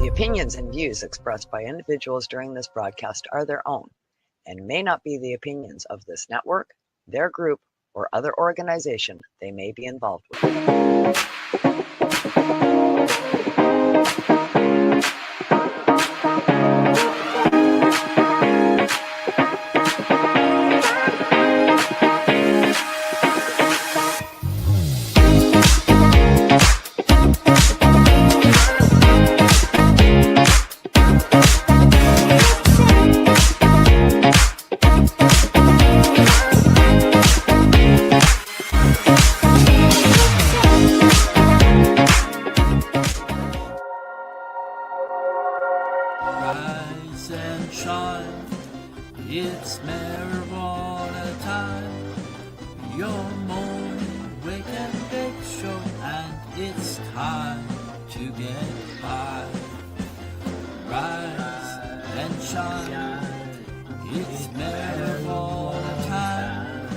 The opinions and views expressed by individuals during this broadcast are their own and may not be the opinions of this network, their group, or other organization they may be involved with. Rise and shine, it's marijuana time. Your morning wake and bake show, and it's time to get high. Rise and shine, it's marijuana time.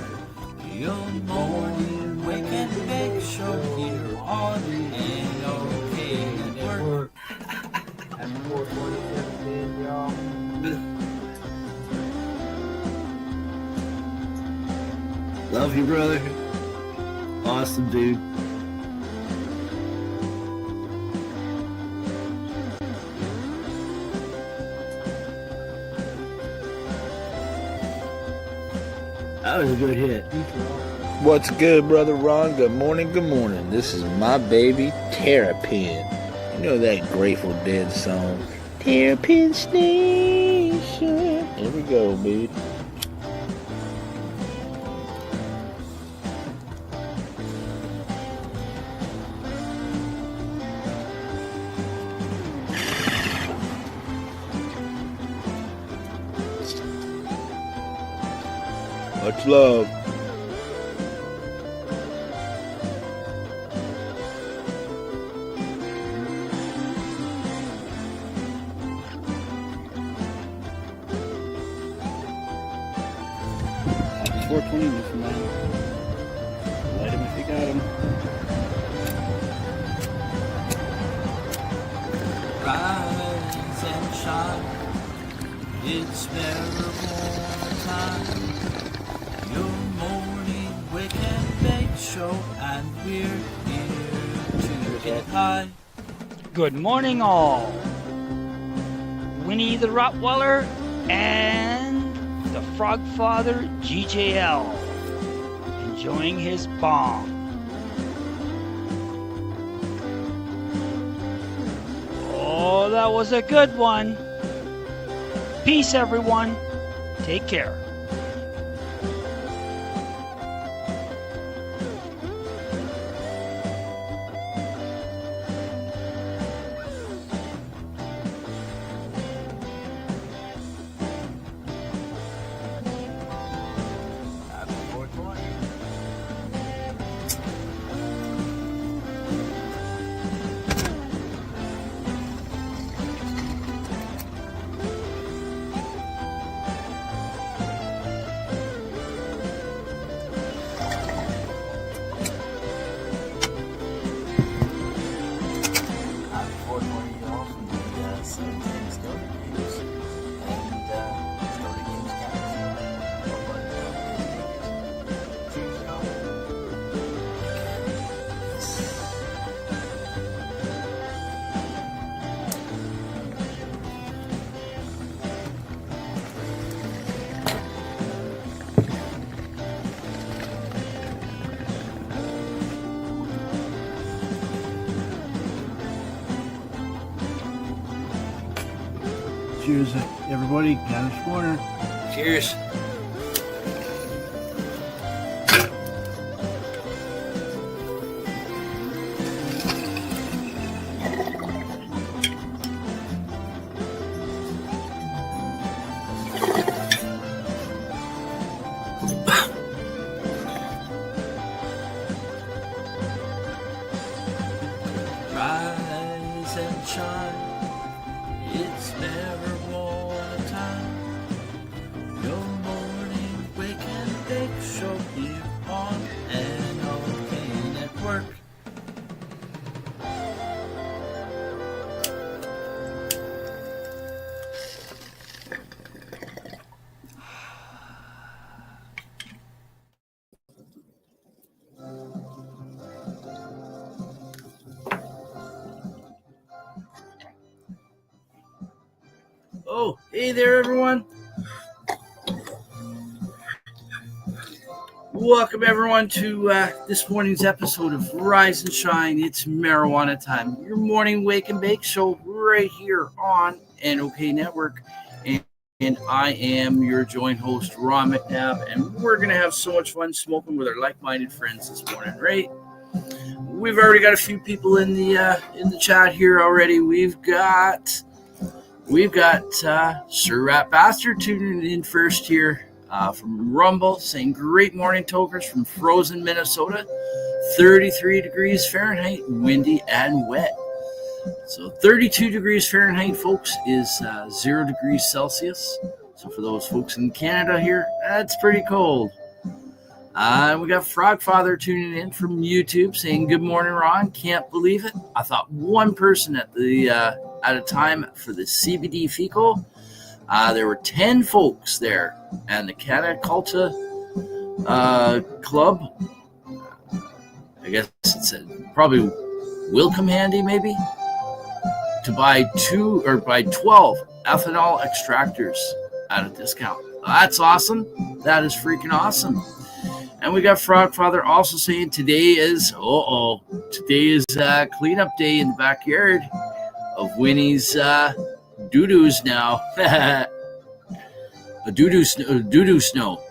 Your morning wake and bake show here on NOK Network. Happy 4/20/17, y'all. Love you, brother. Awesome, dude. That was a good hit. What's good, Brother Ron? Good morning, good morning. This is my baby, Terrapin. You know that Grateful Dead song, Terrapin Station. Here we go, baby. Much love. Happy 420, Mr. Man. Light him if you got him. Rise and shine, it's marijuana time. Your morning wake and bake show, and we're here to get high. Good morning, all. Winnie the Rottweiler and the Frog Father GJL enjoying his bomb. Oh, that was a good one. Peace, everyone. Take care. Happy 420. Happy 420, y'all, from the 17 Story Games and Story Games Cheers, y'all. Cheers, everybody. Dennis Warner. Cheers. Rise and shine, it's marijuana time. Your morning wake and bake show here on NOK Network. Oh, hey there, everyone. Welcome, everyone, to this morning's episode of Rise and Shine. It's marijuana time. Your morning wake and bake show right here on NOK Network. And I am your joint host, Ron McNabb, and we're going to have so much fun smoking with our like-minded friends this morning, right? We've already got a few people in the chat here already. We've got Sir Rat Bastard tuning in first here from Rumble, saying great morning, tokers from frozen Minnesota, 33 degrees Fahrenheit, windy and wet. So 32 degrees Fahrenheit, folks, is 0 degrees Celsius. So for those folks in Canada here, that's pretty cold. We got Frogfather tuning in from YouTube saying, good morning, Ron. Can't believe it. I thought one person at a time for the CBD FECO. There were 10 folks there. And the Cataculta Club, I guess it said, probably will come handy maybe, to buy 12 ethanol extractors at a discount. That's awesome. That is freaking awesome. And we got Frogfather also saying today is cleanup day in the backyard of Winnie's doo-doos now. A doo-doo snow.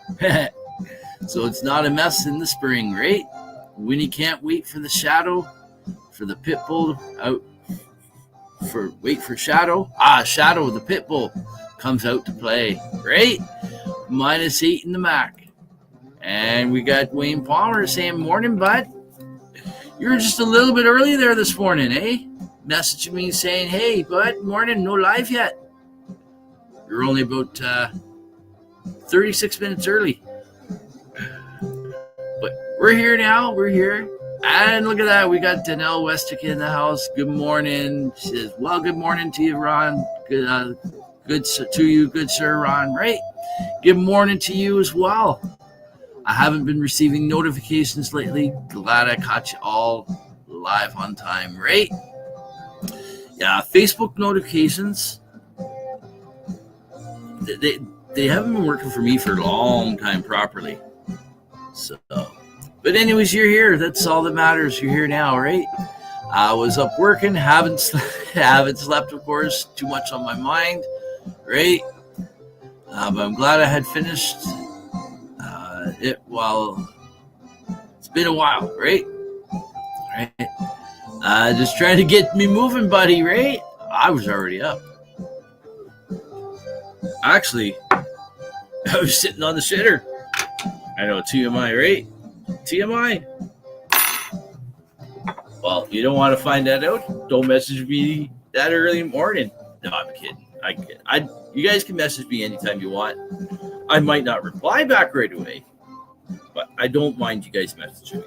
So it's not a mess in the spring, right? Winnie can't wait for the shadow, for the pit bull out. Wait for Shadow. Shadow, the pit bull, comes out to play, right? -8 in the Mac. And we got Wayne Palmer saying, morning, bud. You're just a little bit early there this morning, eh? Messaging me saying, hey, bud, morning, no live yet. You're only about 36 minutes early. But we're here now. We're here. And look at that. We got Danelle Westick in the house. Good morning. She says, well, good morning to you, Ron. Good to you, good sir, Ron. Right? Good morning to you as well. I haven't been receiving notifications lately. Glad I caught you all live on time, right? Yeah, Facebook notifications. They haven't been working for me for a long time properly. So, but anyways, you're here. That's all that matters. You're here now, right? I was up working. Haven't slept, of course. Too much on my mind, right? But I'm glad I had finished it while it's been a while, right? Right? Just trying to get me moving, buddy, right? I was already up. Actually, I was sitting on the shitter. I know, TMI, right? TMI. Well, you don't want to find that out? Don't message me that early in the morning. No, I'm kidding. You guys can message me anytime you want. I might not reply back right away, but I don't mind you guys messaging me.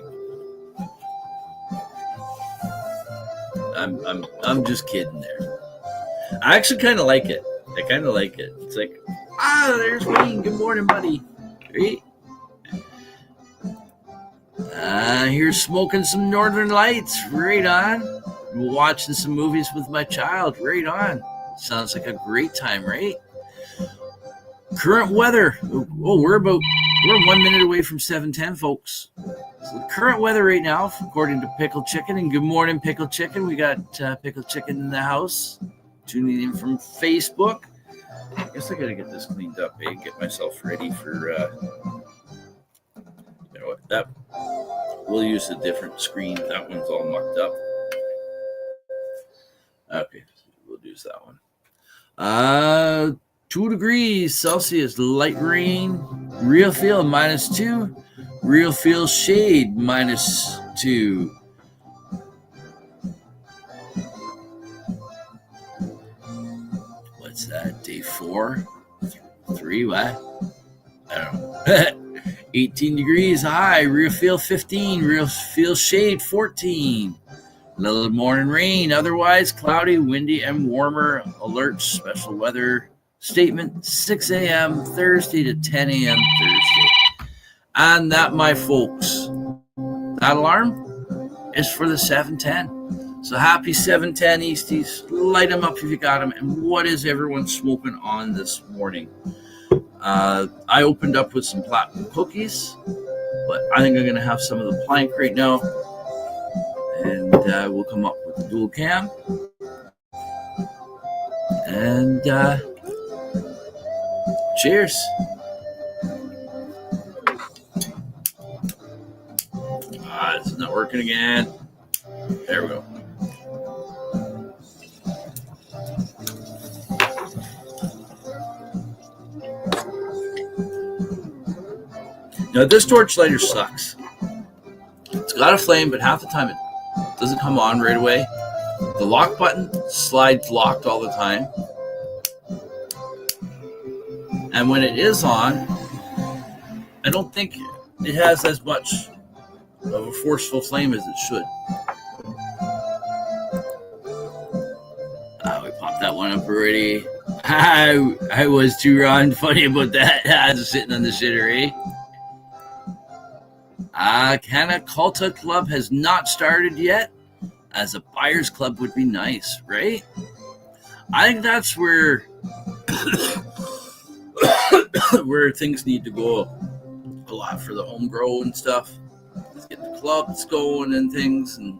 I'm just kidding there. I actually kind of like it. I kind of like it. It's like, there's Wayne. Good morning, buddy. Right? Here's smoking some Northern Lights. Right on. Watching some movies with my child. Right on. Sounds like a great time, right? Current weather. Oh, we're 1 minute away from 7:10, folks. So the current weather right now, according to Pickle Chicken, and good morning, Pickle Chicken. We got Pickle Chicken in the house, tuning in from Facebook. I guess I gotta get this cleaned up, and get myself ready for. You know what? That we'll use a different screen. That one's all mucked up. Okay, we'll use that one. 2 degrees Celsius, light rain, real feel -2, real feel shade -2. What's that? Day 4? 3? What? I don't know. 18 degrees high, real feel 15, real feel shade 14. Little morning rain, otherwise cloudy, windy, and warmer. Alert, special weather statement, 6 a.m. Thursday to 10 a.m. Thursday. And that, my folks, that alarm is for the 7:10. So happy 710 Easties. Light them up if you got them. And what is everyone smoking on this morning? I opened up with some platinum cookies, but I think I'm going to have some of the plank right now. And we'll come up with the dual cam. And cheers. This is not working again. There we go. Now this torch lighter sucks. It's got a flame, but half the time it doesn't come on right away. The lock button slides locked all the time. And when it is on, I don't think it has as much of a forceful flame as it should. We popped that one up already. I was too Ron funny about that. I was sitting on the shitter, Canna Culta Club has not started yet, as a buyer's club would be nice, right? I think that's where where things need to go a lot for the home grow and stuff. Let's get the clubs going and things, and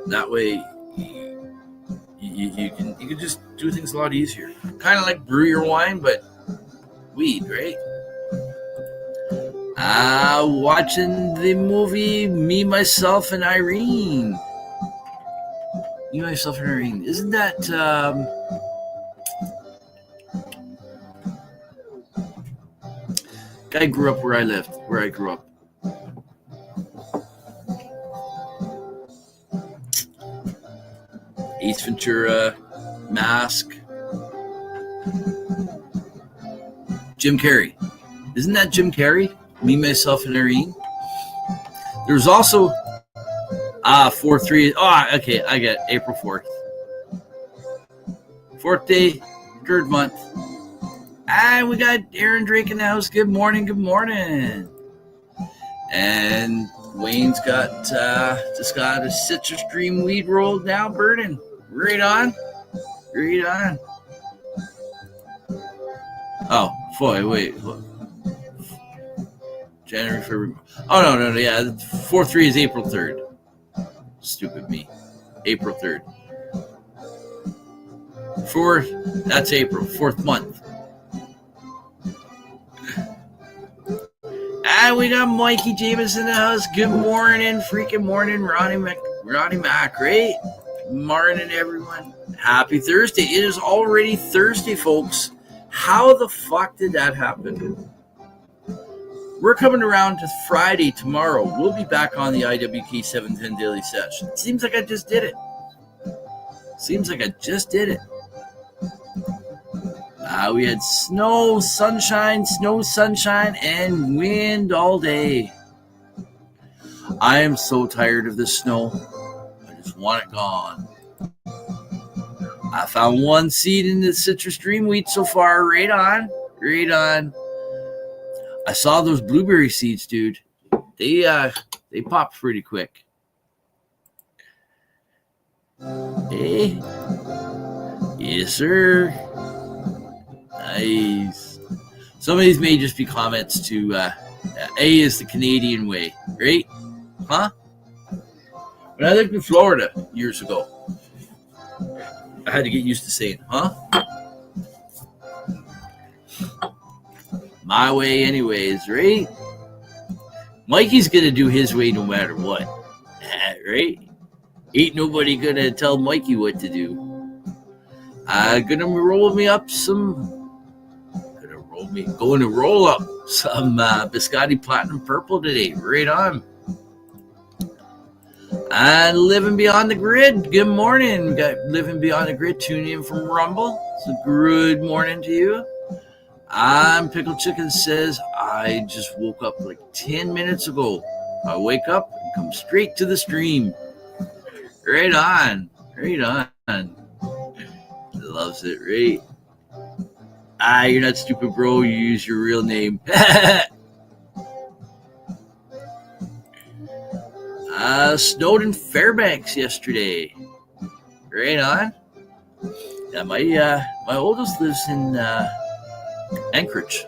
that way you can just do things a lot easier. Kind of like brew your wine, but weed, right? Watching the movie Me, Myself, and Irene. Me, Myself, and Irene. Isn't that guy grew up where I grew up. Ace Ventura, Mask, Jim Carrey. Isn't that Jim Carrey? Me, Myself, and Irene. There's also 4-3. Oh, okay, I get April 4th. 4th day, 3rd month. And we got Aaron Drake in the house. Good morning, good morning. And Wayne's got just got a citrus dream weed rolled now burning. Right on. Right on. Oh, boy, wait. Look. January, February. Oh, no, yeah. 4-3 is April 3rd. Stupid me. April 3rd. 4, that's April. 4th month. And we got Mikey James in the house. Good morning, freaking morning, Ronnie Mac, right? Morning, everyone. Happy Thursday. It is already Thursday, folks. How the fuck did that happen? We're coming around to Friday tomorrow. We'll be back on the IWK 710 Daily Session. Seems like I just did it. We had snow, sunshine, and wind all day. I am so tired of this snow. I just want it gone. I found one seed in the citrus dream wheat so far. Right on. I saw those blueberry seeds, dude. They popped pretty quick. Hey. Yes, sir. Nice. Some of these may just be comments to A is the Canadian way, right? Huh? When I lived in Florida years ago, I had to get used to saying, huh? My way anyways, right? Mikey's gonna do his way no matter what, right? Ain't nobody gonna tell Mikey what to do. Going to roll up some Biscotti Platinum Purple today. Right on. And Living Beyond the Grid. Good morning. We got Living Beyond the Grid tuning in from Rumble. So good morning to you. Pickle Chicken says, I just woke up like 10 minutes ago. I wake up and come straight to the stream. Right on. Loves it, right? You're not stupid, bro. You use your real name. Snowed in Fairbanks yesterday. Right on. Yeah, my oldest lives in Anchorage.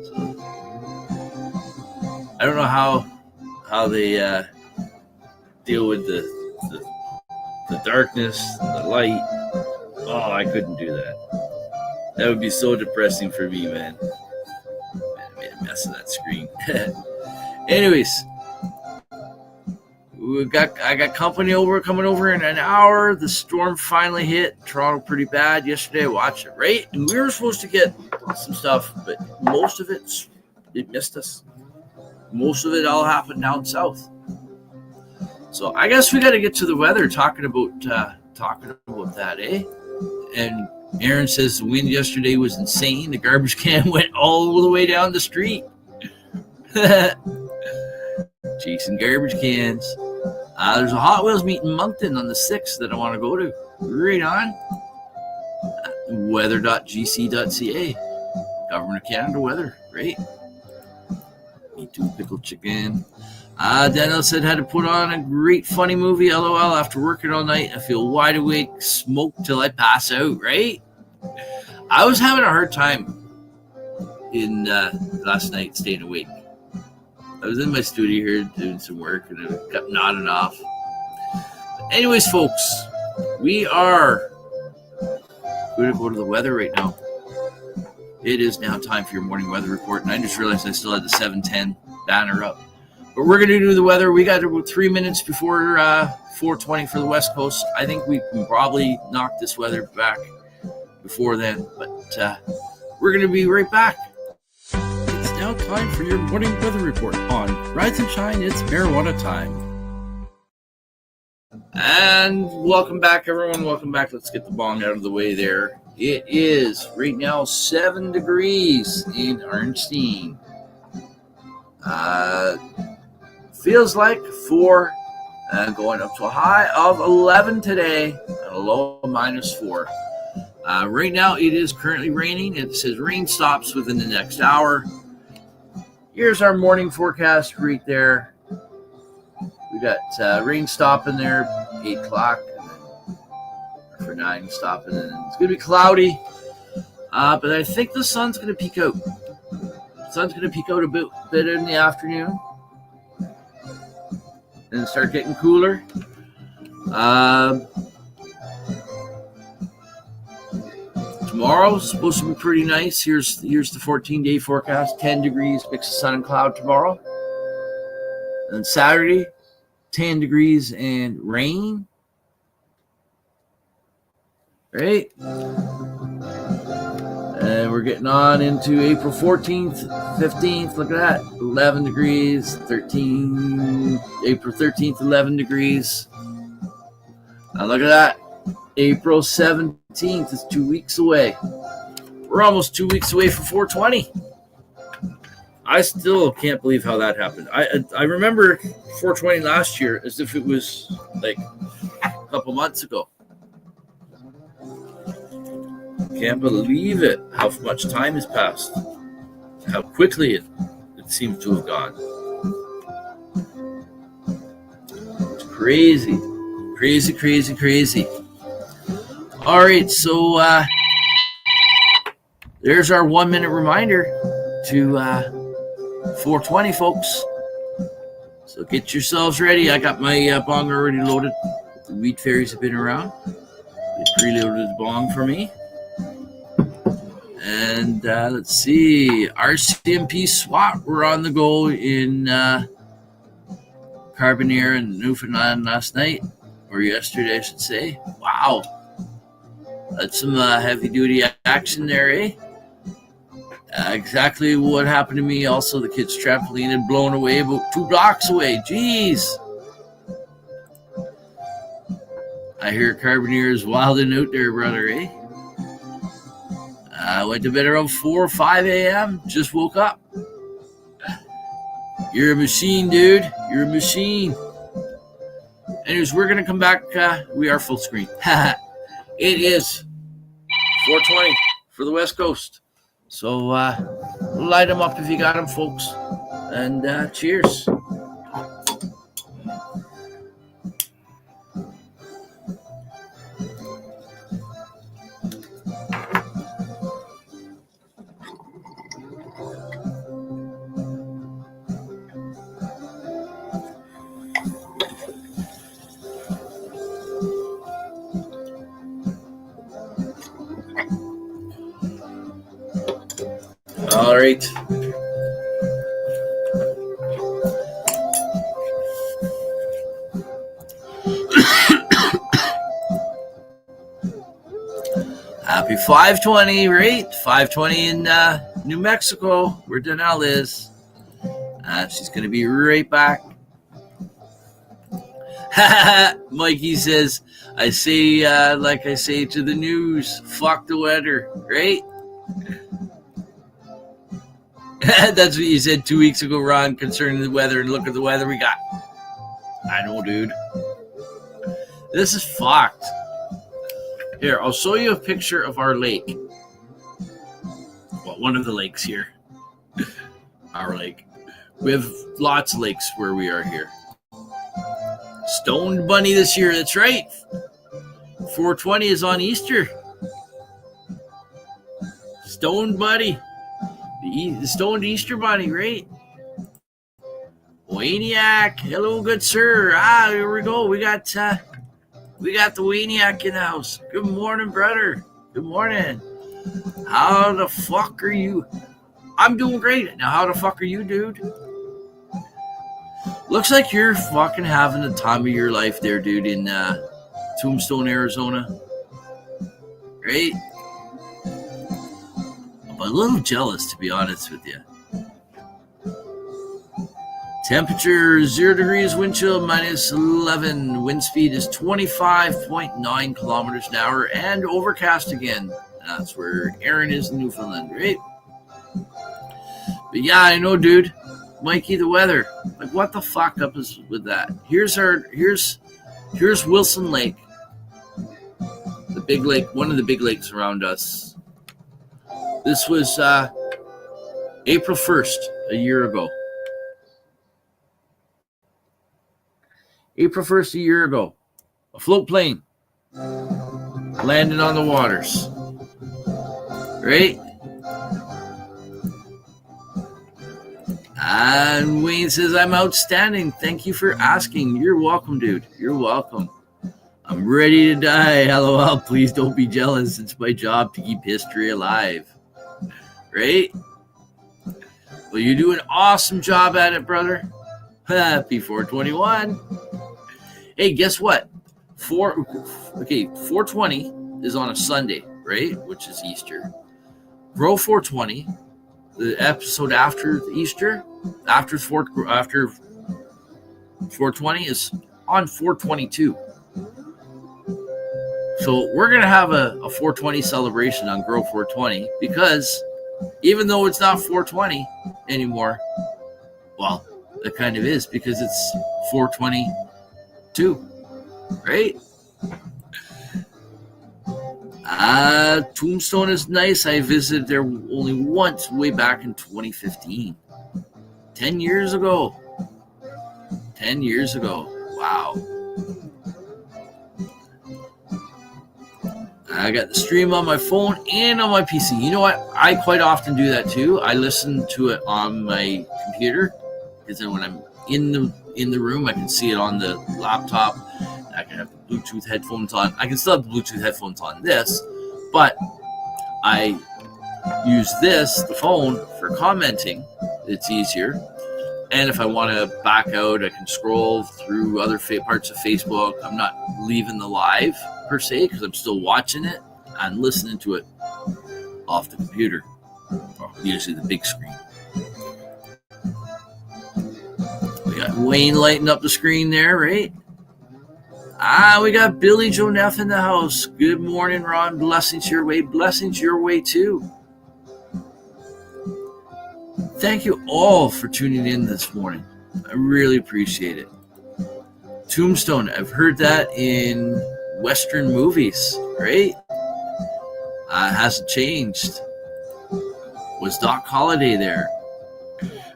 So, I don't know how they deal with the darkness, the light. Oh, I couldn't do that. That would be so depressing for me, man. I made a mess of that screen. Anyways, I got company coming over in an hour. The storm finally hit Toronto pretty bad yesterday. I watched it, right? And we were supposed to get some stuff, but most of it missed us. Most of it all happened down south. So I guess we got to get to the weather, talking about that, eh? And Aaron says the wind yesterday was insane. The garbage can went all the way down the street. Chasing garbage cans. There's a Hot Wheels meet in Moncton on the 6th that I want to go to. Right on. Weather.gc.ca. Government of Canada weather, right? Me too, pickled chicken. Daniel said had to put on a great funny movie, LOL, after working all night. I feel wide awake, smoke till I pass out, right? I was having a hard time in last night staying awake. I was in my studio here doing some work and I kept nodding off. But anyways, folks, we are going to go to the weather right now. It is now time for your morning weather report, and I just realized I still had the 7:10 banner up. But we're going to do the weather. We got about 3 minutes before 4:20 for the West Coast. I think we can probably knock this weather back before then, but we're going to be right back. It's now time for your morning weather report on Rise and Shine. It's marijuana time. And welcome back, everyone. Welcome back. Let's get the bong out of the way there. It is right now 7 degrees in Arnstein. Feels like 4, going up to a high of 11 today and a low of -4. Right now, it is currently raining. It says rain stops within the next hour. Here's our morning forecast right there. We got rain stopping there, 8 o'clock, and then for 9 stopping. And it's going to be cloudy, but I think the sun's going to peek out. The sun's going to peek out a bit in the afternoon and start getting cooler. Tomorrow's supposed to be pretty nice. Here's the 14-day forecast. 10 degrees, mix of sun and cloud tomorrow. And Saturday, 10 degrees and rain. Right? And we're getting on into April 14th, 15th. Look at that. 11 degrees, 13. April 13th, 11 degrees. Now look at that. April 17th is 2 weeks away. We're almost 2 weeks away from 420. I still can't believe how that happened. I remember 420 last year as if it was like a couple months ago. Can't believe it, how much time has passed. How quickly it seems to have gone. It's crazy. Crazy, crazy, crazy. All right, so there's our 1 minute reminder to 420, folks. So get yourselves ready. I got my bong already loaded. The weed fairies have been around. They preloaded the bong for me. And let's see, RCMP SWAT were on the go in Carbonear and Newfoundland last night, or yesterday, I should say. Wow. That's some heavy-duty action there, eh? Exactly what happened to me. Also, the kid's trampoline had blown away about 2 blocks away. Jeez. I hear Carbonear is wilding out there, brother, eh? I went to bed around 4 or 5 a.m. Just woke up. You're a machine, dude. You're a machine. Anyways, we're going to come back. We are full screen. It is 420 for the West Coast. So Light them up if you got them, folks. And cheers. All right. Happy 520, right? 520 in New Mexico, where Danelle is. She's going to be right back. Mikey says, I say, like I say to the news, fuck the weather, right? That's what you said 2 weeks ago, Ron, concerning the weather, and look at the weather we got. I know, dude. This is fucked. Here, I'll show you a picture of our lake. Well, one of the lakes here. Our lake. We have lots of lakes where we are here. Stoned Bunny this year, that's right. 420 is on Easter. Stoned Bunny. The Stoned Easter Bunny, right? Waniac, hello, good sir. Here we go. We got the Waniac in the house. Good morning, brother. Good morning. How the fuck are you? I'm doing great. Now, how the fuck are you, dude? Looks like you're fucking having the time of your life there, dude, in Tombstone, Arizona. Right? I'm a little jealous, to be honest with you. Temperature 0 degrees, wind chill minus 11. Wind speed is 25.9 kilometers an hour and overcast again. That's where Aaron is in Newfoundland, right? But yeah, I know, dude. Mikey, the weather. Like, what the fuck up is with that? Here's Wilson Lake. The big lake, one of the big lakes around us. This was April 1st, a year ago. April 1st, a year ago. A float plane landed on the waters. Right? And Wayne says, I'm outstanding. Thank you for asking. You're welcome, dude. You're welcome. I'm ready to die. LOL. Please don't be jealous. It's my job to keep history alive. Right? Well, you do an awesome job at it, brother. Happy 421. Hey, guess what? 420 is on a Sunday, right? Which is Easter. Grow 420, the episode after Easter, after 420 is on 422. So we're going to have a 420 celebration on Grow 420 because even though it's not 420 anymore, well, it kind of is because it's 422, right? Tombstone is nice. I visited there only once way back in 2015. 10 years ago. 10 years ago. Wow. I got the stream on my phone and on my PC. You know what? I quite often do that too. I listen to it on my computer because then when I'm in the room, I can see it on the laptop. I can have the Bluetooth headphones on. I can still have the Bluetooth headphones on this, but I use the phone, for commenting. It's easier. And if I want to back out, I can scroll through other parts of Facebook. I'm not leaving the live, per se, because I'm still watching it and listening to it off the computer, or usually the big screen. We got Wayne lighting up the screen there, right? We got Billy Joe Neff in the house. Good morning, Ron. Blessings your way. Blessings your way, too. Thank you all for tuning in this morning. I really appreciate it. Tombstone, I've heard that in Western movies, right? Hasn't changed. Was Doc Holliday there?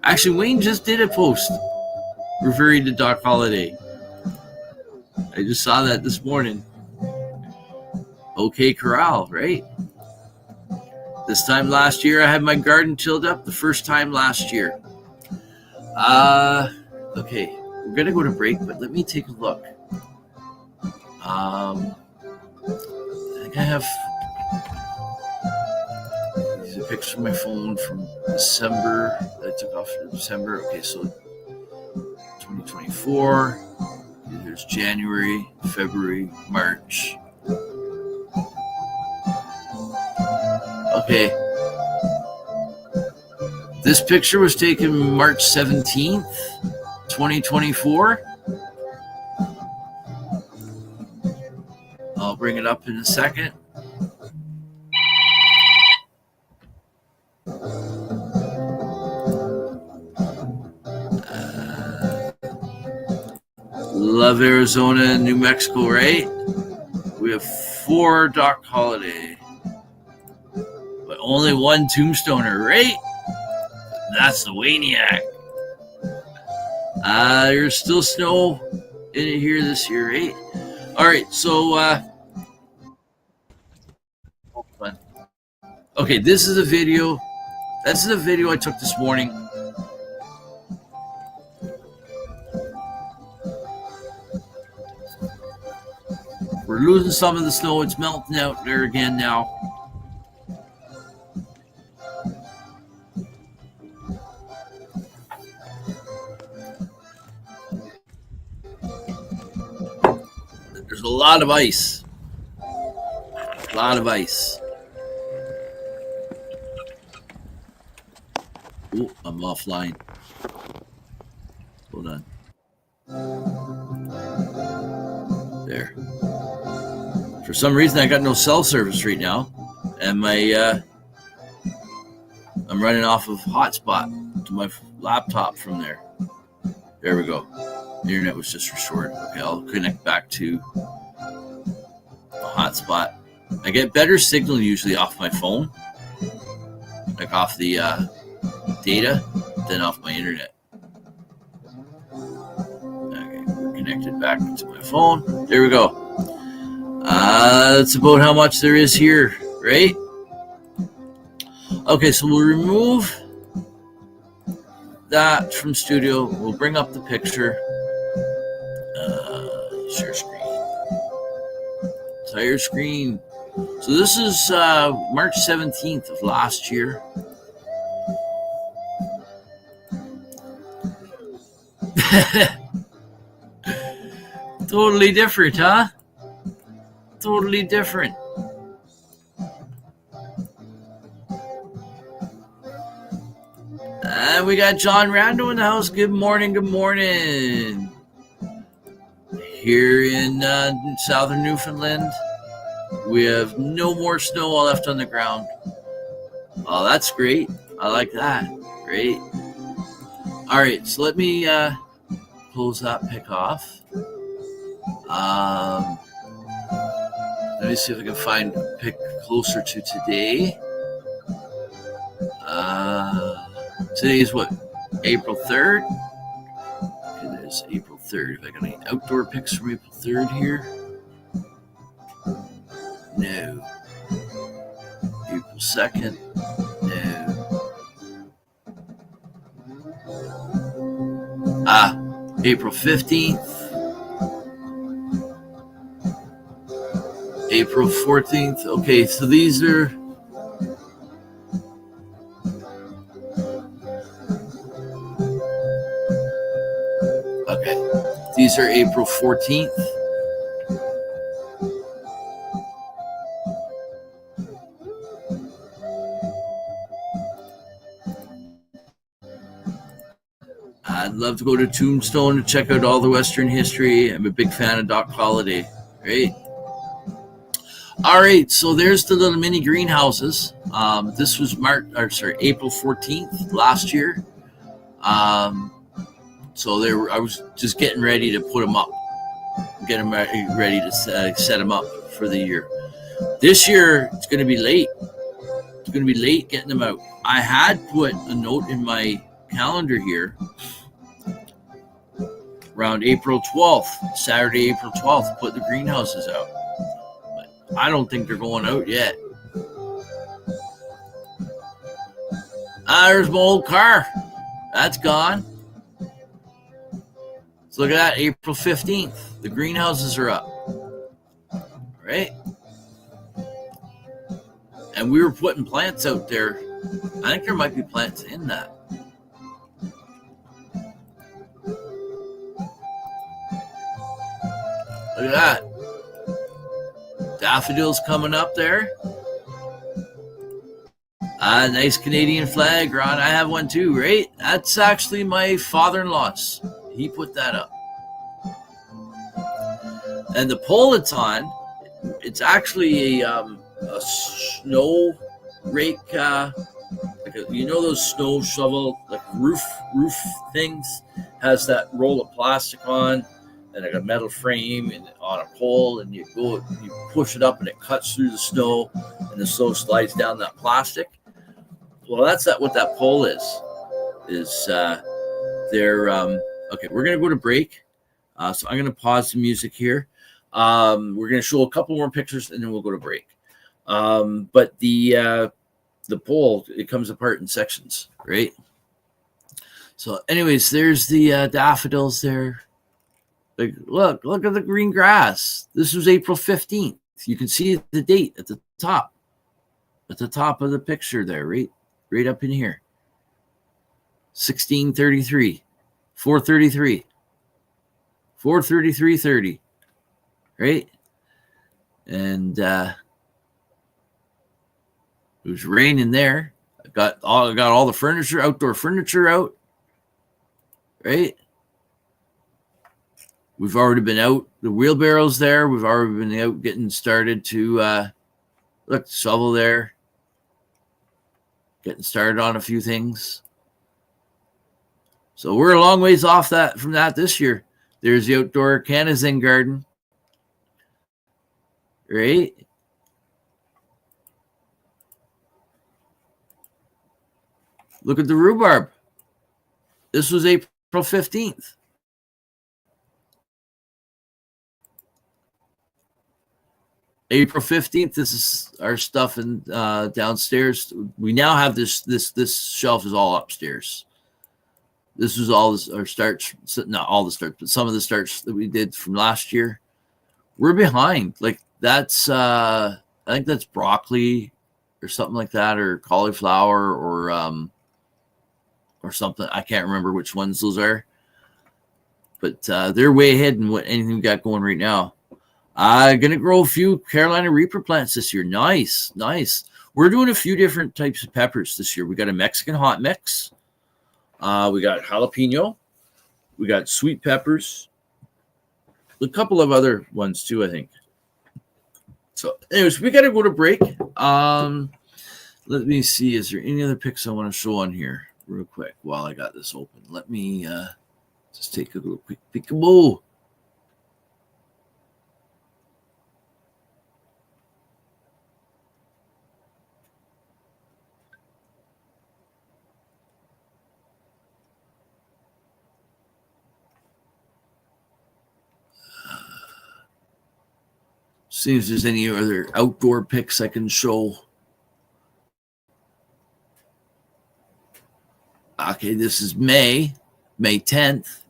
Actually, Wayne just did a post referring to Doc Holliday. I just saw that this morning. OK Corral, right? This time last year, I had my garden tilled up the first time last year. Okay, we're going to go to break, but let me take a look. I think I have these are pictures from my phone from December. I took off in December. Okay, so 2024. There's January, February, March. Okay. This picture was taken March 17th, 2024. I'll bring it up in a second. Love Arizona and New Mexico, right? We have 4 Doc Holliday, but only 1 Tombstoner, right? That's the Waniac. There's still snow in it here this year, right? All right, so hold on. Okay, this is a video. This is a video I took this morning. We're losing some of the snow. It's melting out there again now. There's a lot of ice. A lot of ice. Oh, I'm offline. Hold on. There. For some reason, I got no cell service right now, and my I'm running off of hotspot to my laptop from there. There we go. The internet was just restored. Okay, I'll connect back to the hotspot. I get better signal usually off my phone, like off the data, than off my internet. Okay, we're connected back to my phone. There we go. That's about how much there is here, right? Okay, so we'll remove that from studio. We'll bring up the picture. Share screen. Entire screen. So this is March 17th of last year. Totally different, huh? Totally different. And we got John Rando in the house. Good morning, good morning. Here in southern Newfoundland, we have no more snow left on the ground. Oh, that's great. I like that. Great. All right, so let me close that pick off. Let me see if I can find a pic closer to today. Today is what? April 3rd? Okay, there's April 3rd. Have I got any outdoor pics from April 3rd here? No. April 2nd? No. April 15th? April 14th. Okay, so these are these are April 14th. I'd love to go to Tombstone to check out all the Western history. I'm a big fan of Doc Holliday. Right? All right, so there's the little mini greenhouses. This was April 14th last year. So I was just getting ready to put them up, get them ready to set them up for the year. This year, it's going to be late. It's going to be late getting them out. I had put a note in my calendar here around April 12th, Saturday, April 12th, put the greenhouses out. But I don't think they're going out yet. There's my old car. That's gone. So look at that, April 15th. The greenhouses are up. Right? And we were putting plants out there. I think there might be plants in that. Look at that. Daffodils coming up there. Nice Canadian flag, Ron. I have one too, right? That's actually my father-in-law's. He put that up. And the pole it's on, it's actually a snow rake, those snow shovel, like roof things, has that roll of plastic on and like a metal frame and on a pole, and you push it up and it cuts through the snow, and the snow slides down that plastic. Well, that's what that pole is. They're okay. We're gonna go to break, so I'm gonna pause the music here. We're gonna show a couple more pictures and then we'll go to break. But the pole, it comes apart in sections, right? So, anyways, there's the daffodils there. Like, look at the green grass. This was April 15th. You can see the date at the top of the picture there, right up in here. 1633, 433, 433.30, right? And it was raining there. I got all the furniture, outdoor furniture out, right? We've already been out. The wheelbarrow's there. We've already been out getting started to look, shovel there. Getting started on a few things. So we're a long ways off from that this year. There's the outdoor Canazin garden. Right? Look at the rhubarb. This was April 15th. April 15th, this is our stuff in downstairs. We now have this shelf is all upstairs. This was all our starts, not all the starts, but some of the starts that we did from last year. We're behind. Like that's I think that's broccoli or something like that, or cauliflower or something. I can't remember which ones those are. But they're way ahead in what anything we got going right now. Gonna grow a few Carolina Reaper plants this year. Nice. We're doing a few different types of peppers this year. We got a Mexican hot mix. We got jalapeno. We got sweet peppers. A couple of other ones too, I think. So, anyways, we got to go to break. Let me see. Is there any other pics I want to show on here real quick while I got this open? Let me just take a little quick peekaboo. See if there's any other outdoor pics I can show. Okay, this is May 10th.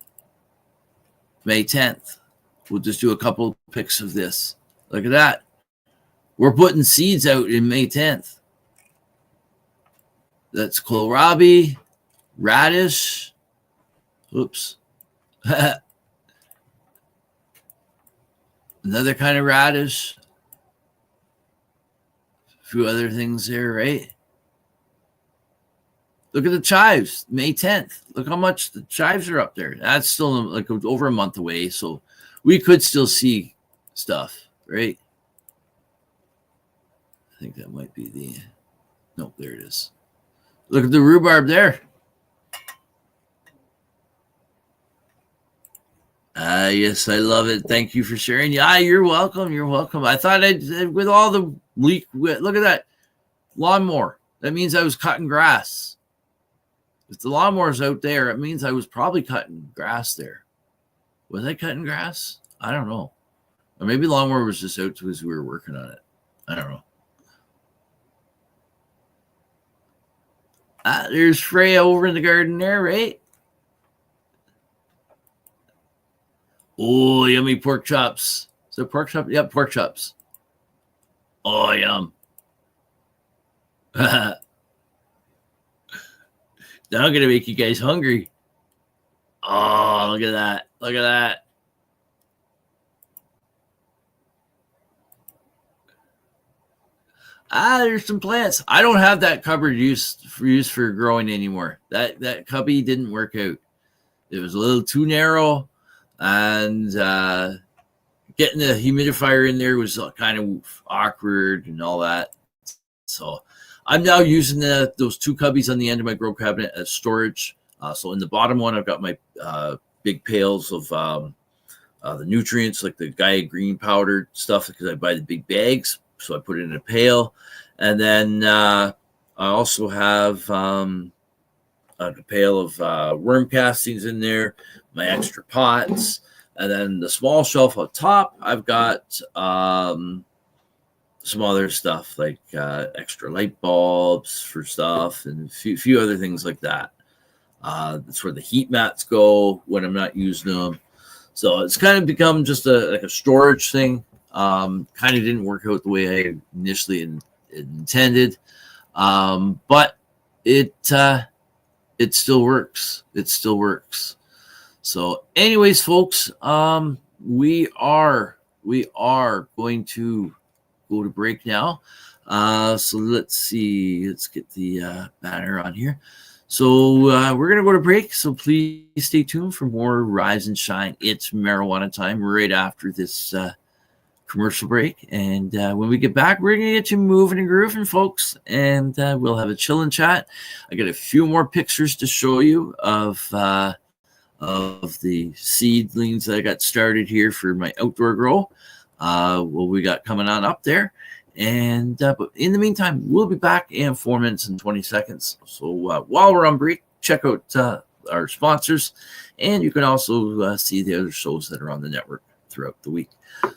May 10th. We'll just do a couple pics of this. Look at that. We're putting seeds out in May 10th. That's kohlrabi, radish. Oops. Another kind of radish. A few other things there, right? Look at the chives, May 10th. Look how much the chives are up there. That's still like over a month away, so we could still see stuff, right? I think that might be the... Nope, there it is. Look at the rhubarb there. Yes, I love it. Thank you for sharing. Yeah, you're welcome. You're welcome. I thought with all the leak, look at that lawnmower. That means I was cutting grass. If the lawnmower's out there, it means I was probably cutting grass there. Was I cutting grass? I don't know. Or maybe the lawnmower was just out because we were working on it. I don't know. There's Freya over in the garden there, right? Oh, yummy pork chops. Is it pork chop? Yep, pork chops. Oh, yum. Now I'm going to make you guys hungry. Oh, look at that. Look at that. There's some plants. I don't have that cupboard used for growing anymore. That cubby didn't work out. It was a little too narrow, and getting the humidifier in there was kind of awkward and all that. So I'm now using those two cubbies on the end of my grow cabinet as storage. So in the bottom one, I've got my big pails of the nutrients, like the Gaia green powder stuff, because I buy the big bags. So I put it in a pail. And then I also have a pail of worm castings in there, my extra pots. And then the small shelf up top, I've got some other stuff like extra light bulbs for stuff and a few other things like that. That's where the heat mats go when I'm not using them. So it's kind of become just a storage thing. Kind of didn't work out the way I initially intended, but it still works. It still works. So, anyways, folks, we are going to go to break now. So let's see. Let's get the banner on here. So we're going to go to break. So please stay tuned for more Rise and Shine. It's marijuana time right after this commercial break. And when we get back, we're going to get you moving and grooving, folks. And we'll have a chill and chat. I got a few more pictures to show you of the seedlings that I got started here for my outdoor grow. What we got coming on up there. And but in the meantime, we'll be back in 4 minutes and 20 seconds. So while we're on break, check out our sponsors, and you can also see the other shows that are on the network throughout the week.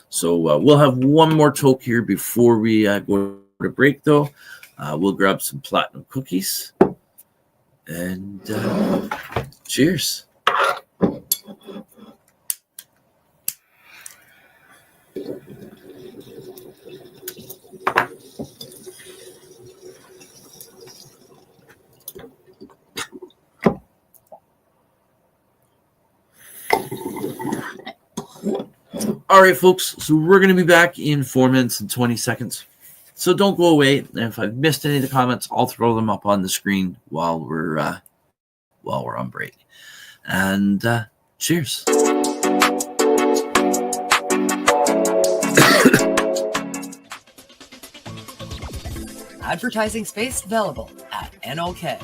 So we'll have one more toke here before we go to break, though. We'll grab some platinum cookies, and cheers. All right, folks, so we're going to be back in 4 minutes and 20 seconds. So don't go away. And if I've missed any of the comments, I'll throw them up on the screen while we're on break. And cheers. Advertising space available at NOK.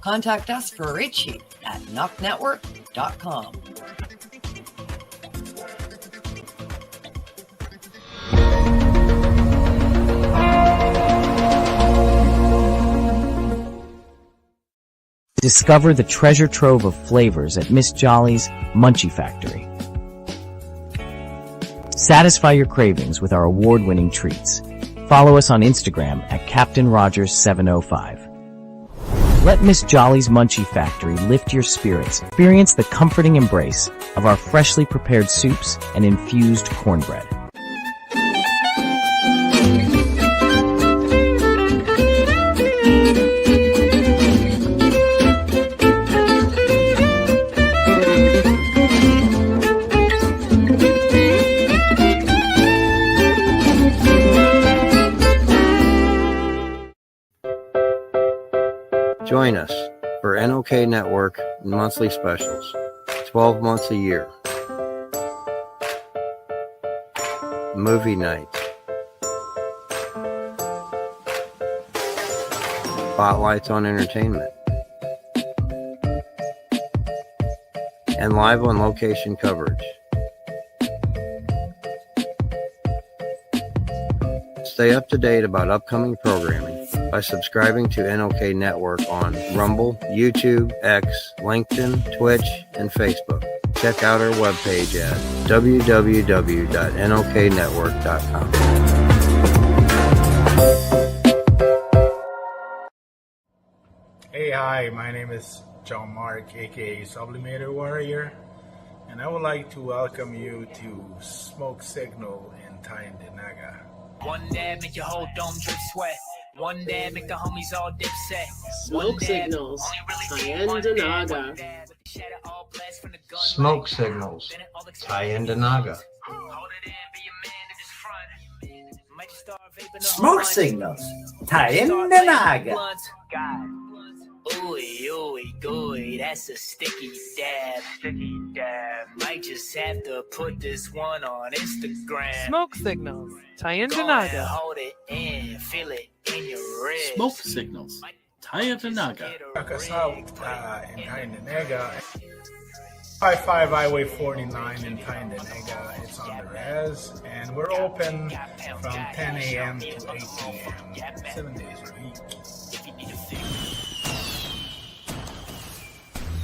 Contact us for a rate sheet at NOKNetwork.com. Discover the treasure trove of flavors at Miss Jolly's Munchie Factory. Satisfy your cravings with our award-winning treats. Follow us on Instagram at Captain Rogers 705. Let Miss Jolly's Munchie Factory lift your spirits. Experience the comforting embrace of our freshly prepared soups and infused cornbread. Join us for NOK Network monthly specials, 12 months a year. Movie nights, spotlights on entertainment, and live on location coverage. Stay up to date about upcoming programming by subscribing to NOK Network on Rumble, YouTube, X, LinkedIn, Twitch, and Facebook. Check out our webpage at www.noknetwork.com. Hey, hi, my name is John Mark, aka Sublimator Warrior, and I would like to welcome you to Smoke Signal in Tyndinaga. One dab make your whole dome drip sweat. One dab make the homies all dip set. Smoke Signals, Tyndinaga. Smoke Signals, Tyndinaga. Smoke Signals, Tyndinaga. Ooey, ooey, gooey, that's a sticky dab. Might just have to put this one on Instagram. Smoke Signals, Tyndinaga. Hold it in, feel it in your ribs. Smoke Signals, Tyndinaga. Check us out in Tyndinaga. 55 Highway 49 in Tyndinaga. It's on the res, and we're open from 10 a.m. to 8 p.m. 7 days a week.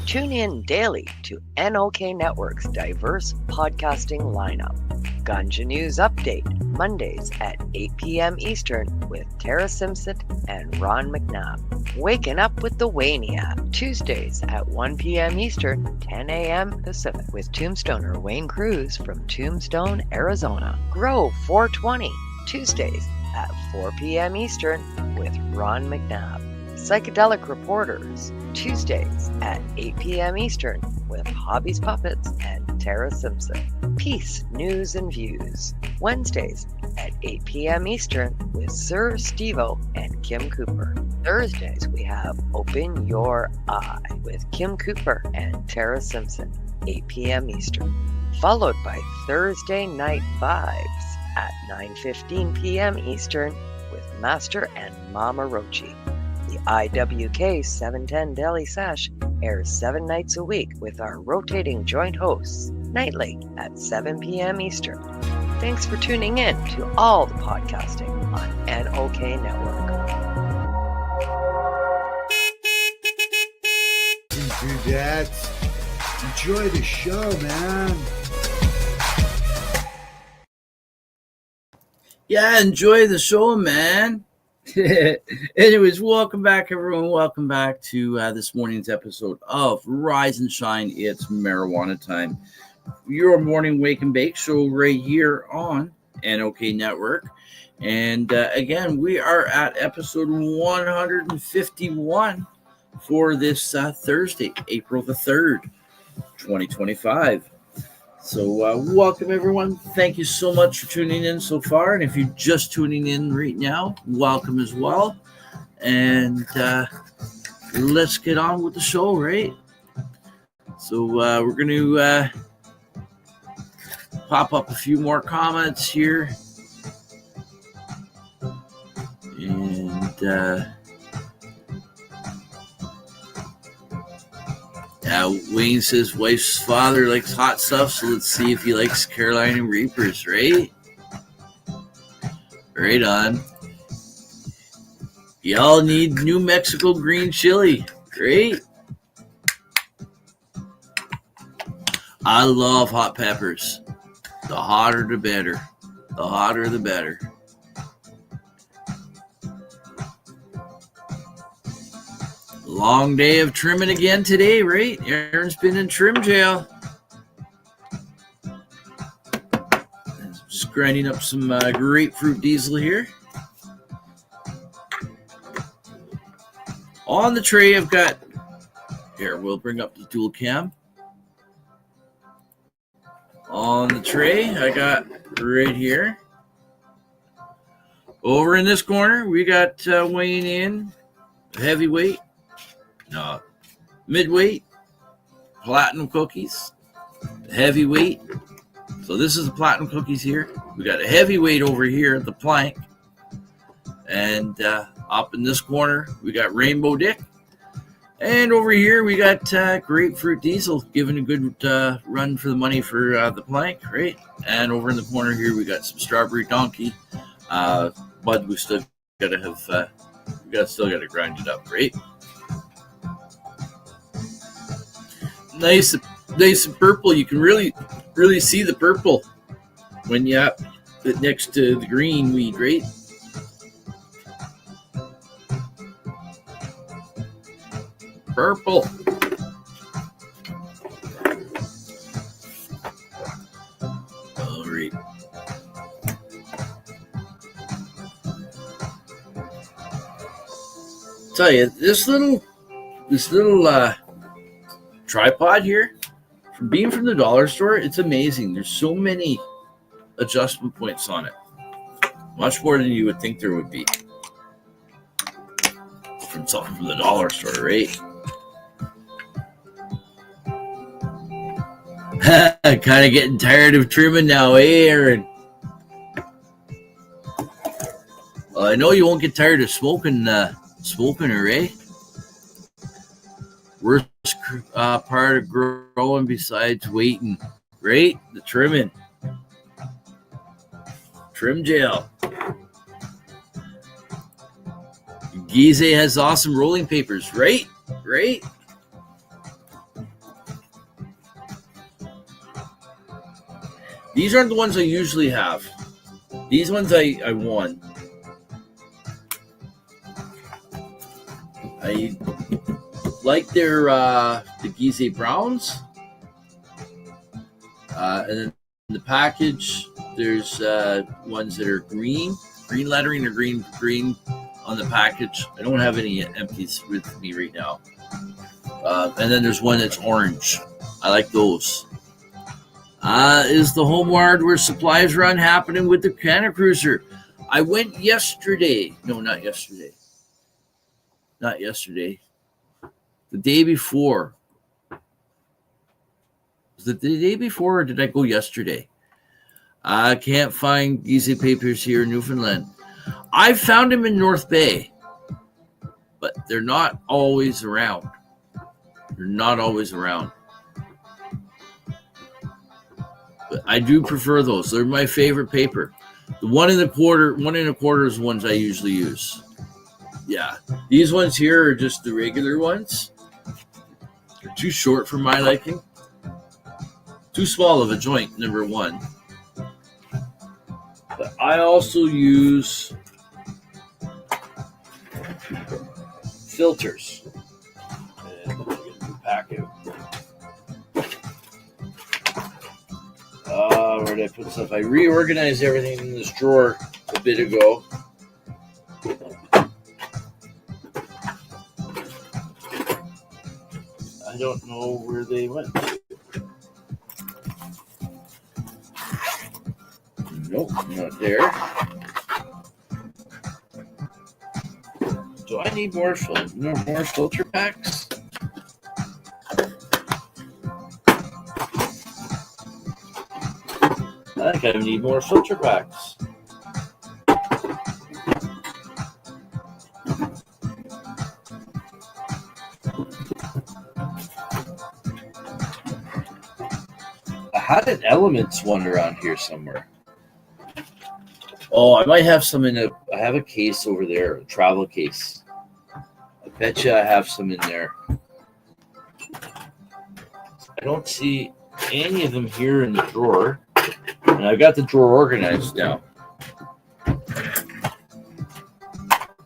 Tune in daily to NOK Network's diverse podcasting lineup. Ganja News Update, Mondays at 8 p.m. Eastern with Tara Simpson and Ron McNabb. Waking Up with the Waniac, Tuesdays at 1 p.m. Eastern, 10 a.m. Pacific with Tombstoner Wayne Cruz from Tombstone, Arizona. Grow 420, Tuesdays at 4 p.m. Eastern with Ron McNabb. Psychedelic Reporters, Tuesdays at 8 p.m. Eastern with Hobbies Puppets and Tara Simpson. Peace, News and Views, Wednesdays at 8 p.m. Eastern with Sir Stevo and Kim Cooper. Thursdays we have Open Your Eye with Kim Cooper and Tara Simpson, 8 p.m. Eastern. Followed by Thursday Night Vibes at 9:15 p.m. Eastern with Master and Mama Rochi. The IWK 710 Daily Sesh airs 7 nights a week with our rotating joint hosts, nightly at 7 p.m. Eastern. Thanks for tuning in to all the podcasting on NOK Network. Dudettes, enjoy the show, man. Yeah, enjoy the show, man. Anyways, welcome back, everyone. Welcome back to this morning's episode of Rise and Shine. It's marijuana time. Your morning wake and bake show right here on NOK Network. And again, we are at episode 151 for this Thursday, April the 3rd, 2025. So welcome, everyone. Thank you so much for tuning in so far. And if you're just tuning in right now, welcome as well. And let's get on with the show, right? So we're going to pop up a few more comments here. And Wayne says wife's father likes hot stuff, so let's see if he likes Carolina Reapers, right? Right on. Y'all need New Mexico green chili, right? I love hot peppers. The hotter the better. The hotter the better. Long day of trimming again today, right? Aaron's been in trim jail. Just grinding up some grapefruit diesel here. On the tray, I've got, here, we'll bring up the dual cam. On the tray, I got right here. Over in this corner, we got weighing in heavyweight. Midweight, platinum cookies, heavyweight. So this is the platinum cookies here. We got a heavyweight over here at the plank. And up in this corner, we got Rainbow Dick. And over here, we got Grapefruit Diesel giving a good run for the money for the plank, right? And over in the corner here, we got some Strawberry Donkey. bud, we still gotta have, still gotta grind it up, right? Nice and purple. You can really see the purple when you have it next to the green weed, right? Purple. All right. Tell you, this little tripod here, from the dollar store, it's amazing. There's so many adjustment points on it, much more than you would think there would be from something from the dollar store, right? Kind of getting tired of trimming now, eh, Aaron? Well, I know you won't get tired of smoking her, eh? Worst part of growing besides waiting, right? The trimming. Trim gel. Gize has awesome rolling papers, right? Right? These aren't the ones I usually have. These ones I won. I like their the Gize Browns. And then in the package, there's ones that are green lettering or green on the package. I don't have any empties with me right now. And then there's one that's orange. I like those. Is the home hardware supplies run happening with the Canna Cruiser? I went yesterday. No, not yesterday. Not yesterday. The day before. Was it the day before or did I go yesterday? I can't find Gize papers here in Newfoundland. I found them in North Bay, but they're not always around. They're not always around. But I do prefer those. They're my favorite paper. The 1 1.25 is the ones I usually use. Yeah. These ones here are just the regular ones. They're too short for my liking. Too small of a joint, number one. But I also use filters. And I'm going to pack it. Where did I put stuff? I reorganized everything in this drawer a bit ago. I don't know where they went. Nope, not there. Do I need more filter packs? I think I need more filter packs. I had an Elements one around here somewhere. Oh, I might have some I have a case over there, a travel case. I bet you I have some in there. I don't see any of them here in the drawer. And I've got the drawer organized now.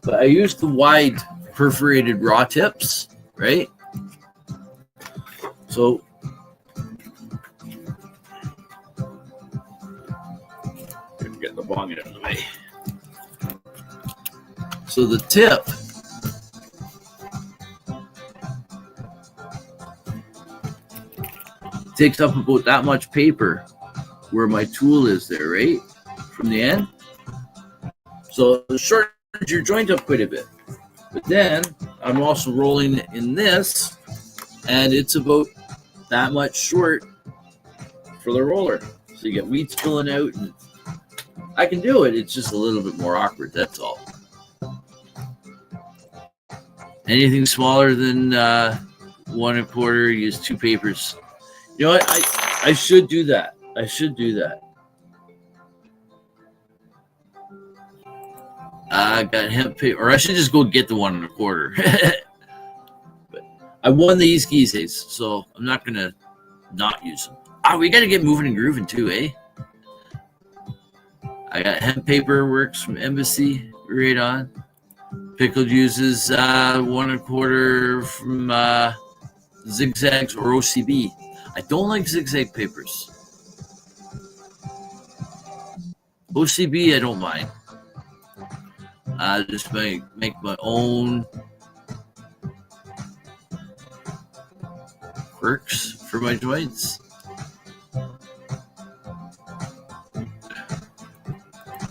But I used the wide perforated raw tips, right? So get the bong out of the way. So the tip takes up about that much paper where my tool is there, right? From the end. So it shortens your joint up quite a bit. But then I'm also rolling in this, and it's about that much short for the roller. So you get weeds spilling out, and I can do it. It's just a little bit more awkward, that's all. Anything smaller than 1.25, use 2 papers. You know what? I should do that. I should do that. I got hemp paper, or I should just go get the 1 1/4. But I won the Easties, so I'm not going to not use them. We got to get moving and grooving too, eh? I got hemp paper works from Embassy, right on. Pickled uses 1 1/4 from Zigzags or OCB. I don't like zigzag papers. OCB I don't mind. I just make my own quirks for my joints.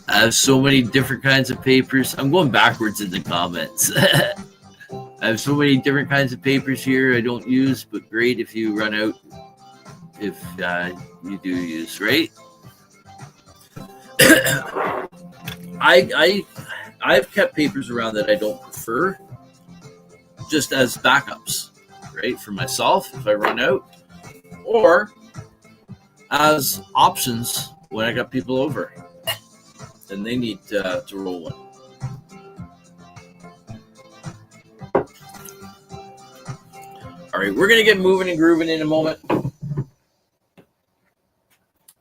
I have so many different kinds of papers. I'm going backwards in the comments. I have so many different kinds of papers here I don't use, but great if you run out, if you do use, right? I've kept papers around that I don't prefer, just as backups, right? For myself, if I run out, or as options when I got people over and they need to roll one. All right, we're going to get moving and grooving in a moment.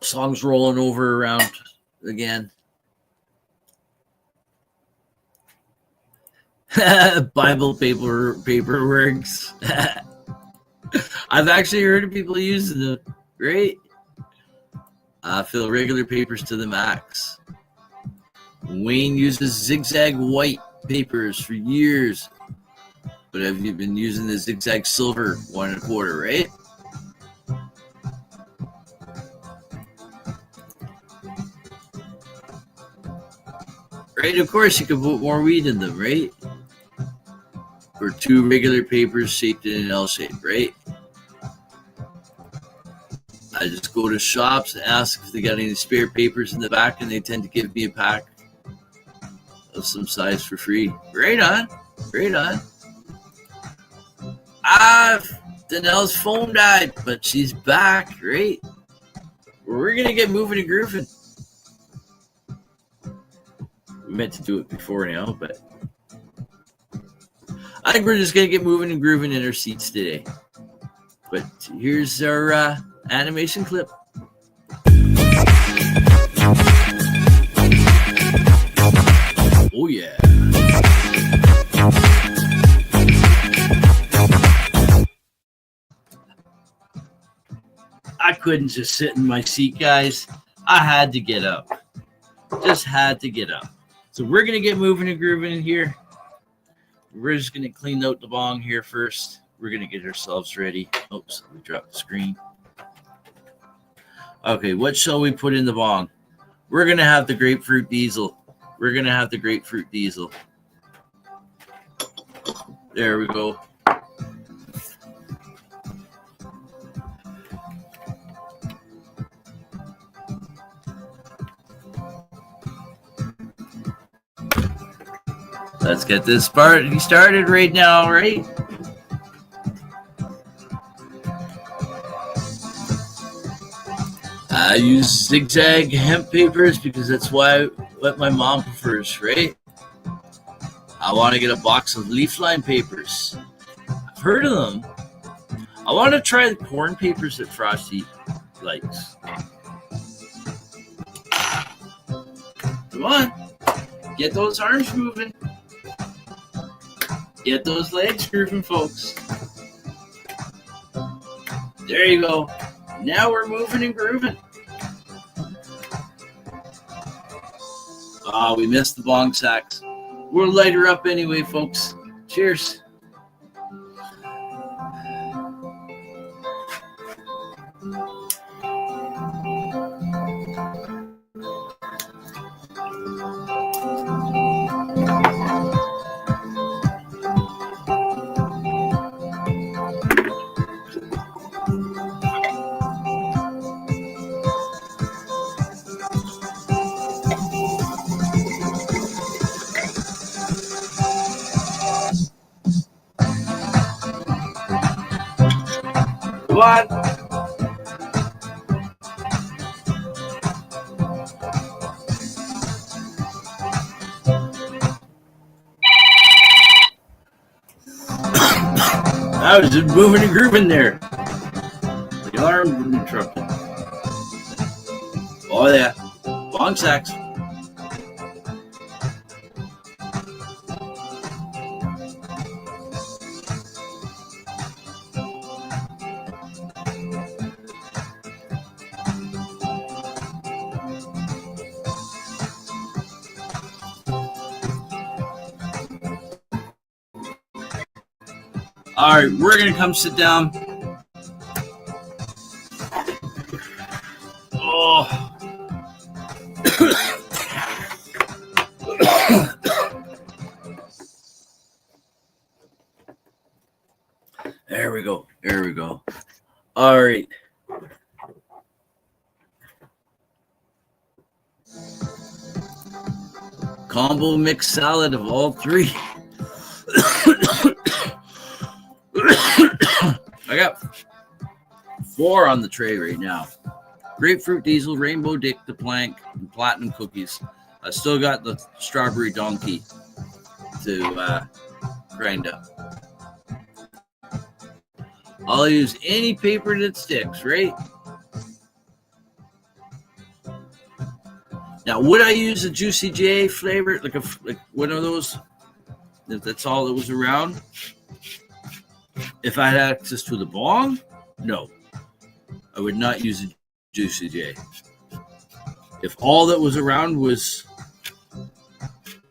Song's rolling over around again. Bible paper works. I've actually heard of people using them. Great. Fill regular papers to the max. Wayne uses zigzag white papers for years. But have you been using the zigzag silver 1 1/4, right? Right, of course you can put more weed in them, right? Or 2 regular papers shaped in an L shape, right? I just go to shops and ask if they got any spare papers in the back, and they tend to give me a pack of some size for free. Right on, right on. Danelle's phone died, but she's back, right? We're gonna get moving and grooving. We meant to do it before now, but I think we're just gonna get moving and grooving in our seats today. But here's our animation clip. Oh yeah. I couldn't just sit in my seat, guys. I had to get up. Just had to get up. So we're going to get moving and grooving in here. We're just going to clean out the bong here first. We're going to get ourselves ready. Oops, we dropped the screen. Okay, what shall we put in the bong? We're going to have the grapefruit diesel. We're going to have the grapefruit diesel. There we go. Let's get this party started right now, right? I use zigzag hemp papers because that's what my mom prefers, right? I want to get a box of leafline papers. I've heard of them. I want to try the corn papers that Frosty likes. Come on. Get those arms moving. Get those legs grooving, folks. There you go. Now we're moving and grooving. We missed the bong sacks. We'll light her up anyway, folks. Cheers. What? I was just moving and grooving there. The alarm interrupted. Oh yeah, long sacks. All right, we're gonna come sit down. Oh. There we go. There we go. All right. Combo mixed salad of all three. I got 4 on the tray right now. Grapefruit diesel, rainbow dick, the plank, and platinum cookies. I still got the strawberry donkey to grind up. I'll use any paper that sticks, right? Now, would I use a Juicy J flavor, like one of those? If that's all that was around. If I had access to the bong, no, I would not use a Juicy J. If all that was around was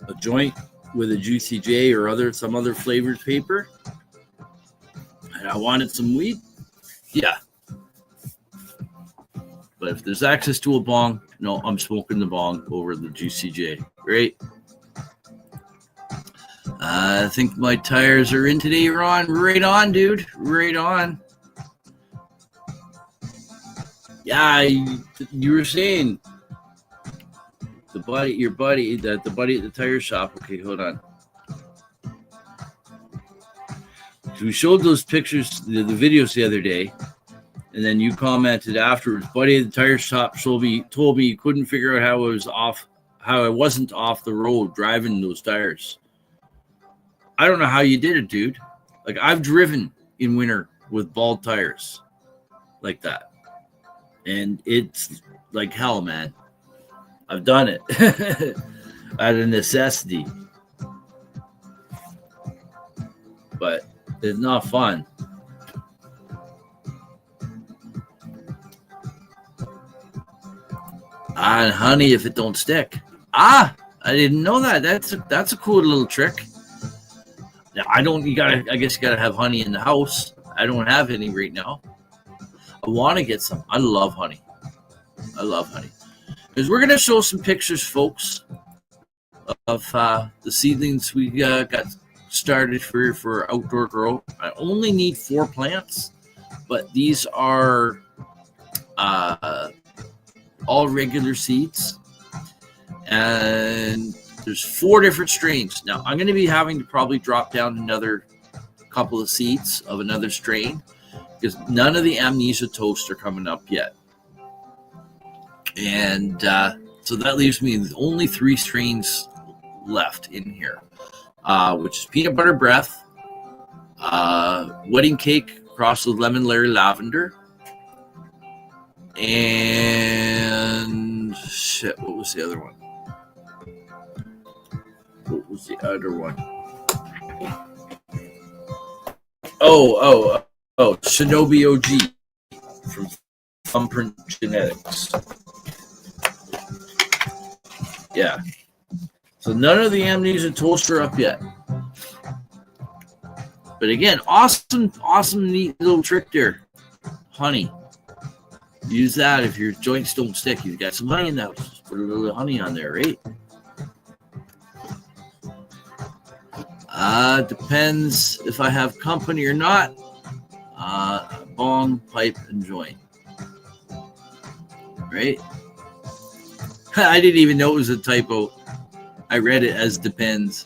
a joint with a Juicy J or some other flavored paper, and I wanted some weed, yeah. But if there's access to a bong, no, I'm smoking the bong over the Juicy J, right? I think my tires are in today, Ron. Right on, dude. Right on. Yeah, you were saying the buddy at the tire shop. Okay, hold on. So we showed those pictures, the videos the other day, and then you commented afterwards. Buddy at the tire shop told me you couldn't figure out how I wasn't off the road driving those tires. I don't know how you did it, dude. Like, I've driven in winter with bald tires like that. And it's like hell, man. I've done it out of necessity. But it's not fun. And honey, if it don't stick. I didn't know that. That's a cool little trick. I guess you gotta have honey in the house. I don't have any right now. I want to get some. I love honey. Because we're gonna show some pictures, folks, of the seedlings we got started for outdoor grow. I only need 4 plants, but these are all regular seeds, and there's 4 different strains. Now, I'm going to be having to probably drop down another couple of seeds of another strain because none of the amnesia toast are coming up yet. And so that leaves me with only 3 strains left in here, which is peanut butter breath, wedding cake crossed with lemon layer lavender, and shit, what was the other one? Oh, Shinobi OG from Thumbprint Genetics. Yeah. So none of the amnesia toast are up yet. But again, awesome, neat little trick there. Honey. Use that if your joints don't stick. You've got some honey in the house. Just put a little honey on there, right? Depends if I have company or not. Bong, pipe, and joint. Right? I didn't even know it was a typo. I read it as depends.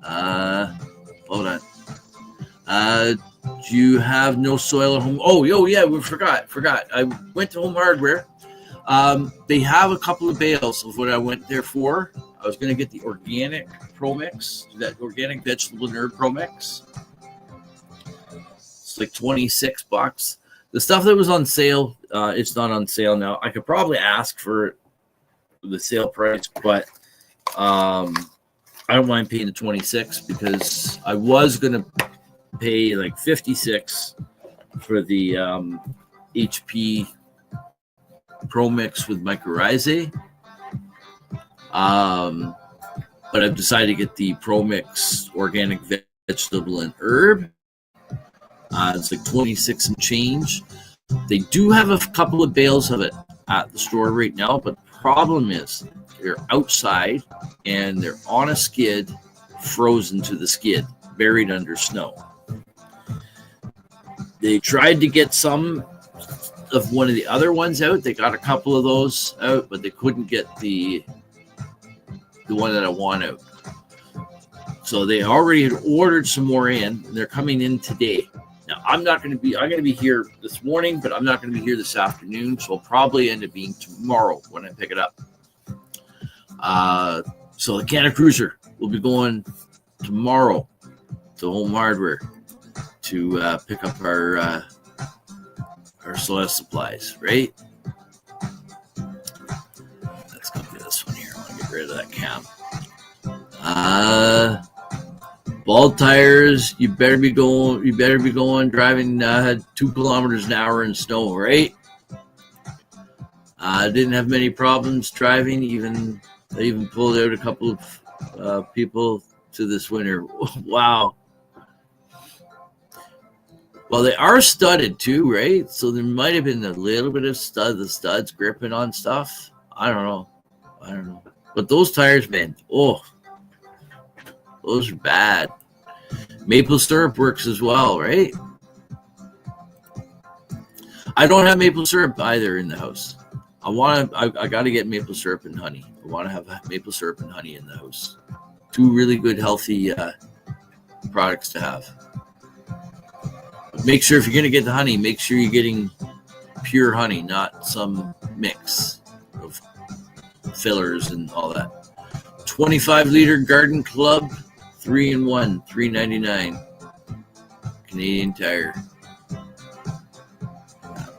Hold on. Do you have no soil at home? Oh, yeah, we forgot. I went to Home Hardware. They have a couple of bales of what I went there for. I was going to get the organic Pro Mix, that organic vegetable nerd Pro Mix. It's like $26. The stuff that was on sale, it's not on sale now. I could probably ask for the sale price, but I don't mind paying the 26 because I was gonna pay like 56 for the HP Pro Mix with mycorrhizae. But I've decided to get the Pro Mix organic vegetable and herb. It's like 26 and change. They do have a couple of bales of it at the store right now, but the problem is they're outside and they're on a skid, frozen to the skid, buried under snow. They tried to get some of one of the other ones out. They got a couple of those out, but they couldn't get the one that I want out. So they already had ordered some more in, and they're coming in today. Now, I'm going to be here this morning, but I'm not going to be here this afternoon, so I'll probably end up being tomorrow when I pick it up. So the Canna Cruiser will be going tomorrow to Home Hardware to pick up our soil supplies, right? Let's go get this one here. I want to get rid of that cam. Bald tires. You better be going driving 2 kilometers an hour in snow, right? Didn't have many problems driving. I even pulled out a couple of people to this winter. Wow. Well, they are studded too, right? So there might have been a little bit of the studs gripping on stuff. I don't know. But those tires, man, those are bad. Maple syrup works as well, right? I don't have maple syrup either in the house. I got to get maple syrup and honey. I want to have maple syrup and honey in the house. 2 really good, healthy products to have. Make sure if you're going to get the honey, make sure you're getting pure honey, not some mix of fillers and all that. 25-liter Garden Club, 3-in-1, $3.99. Canadian Tire.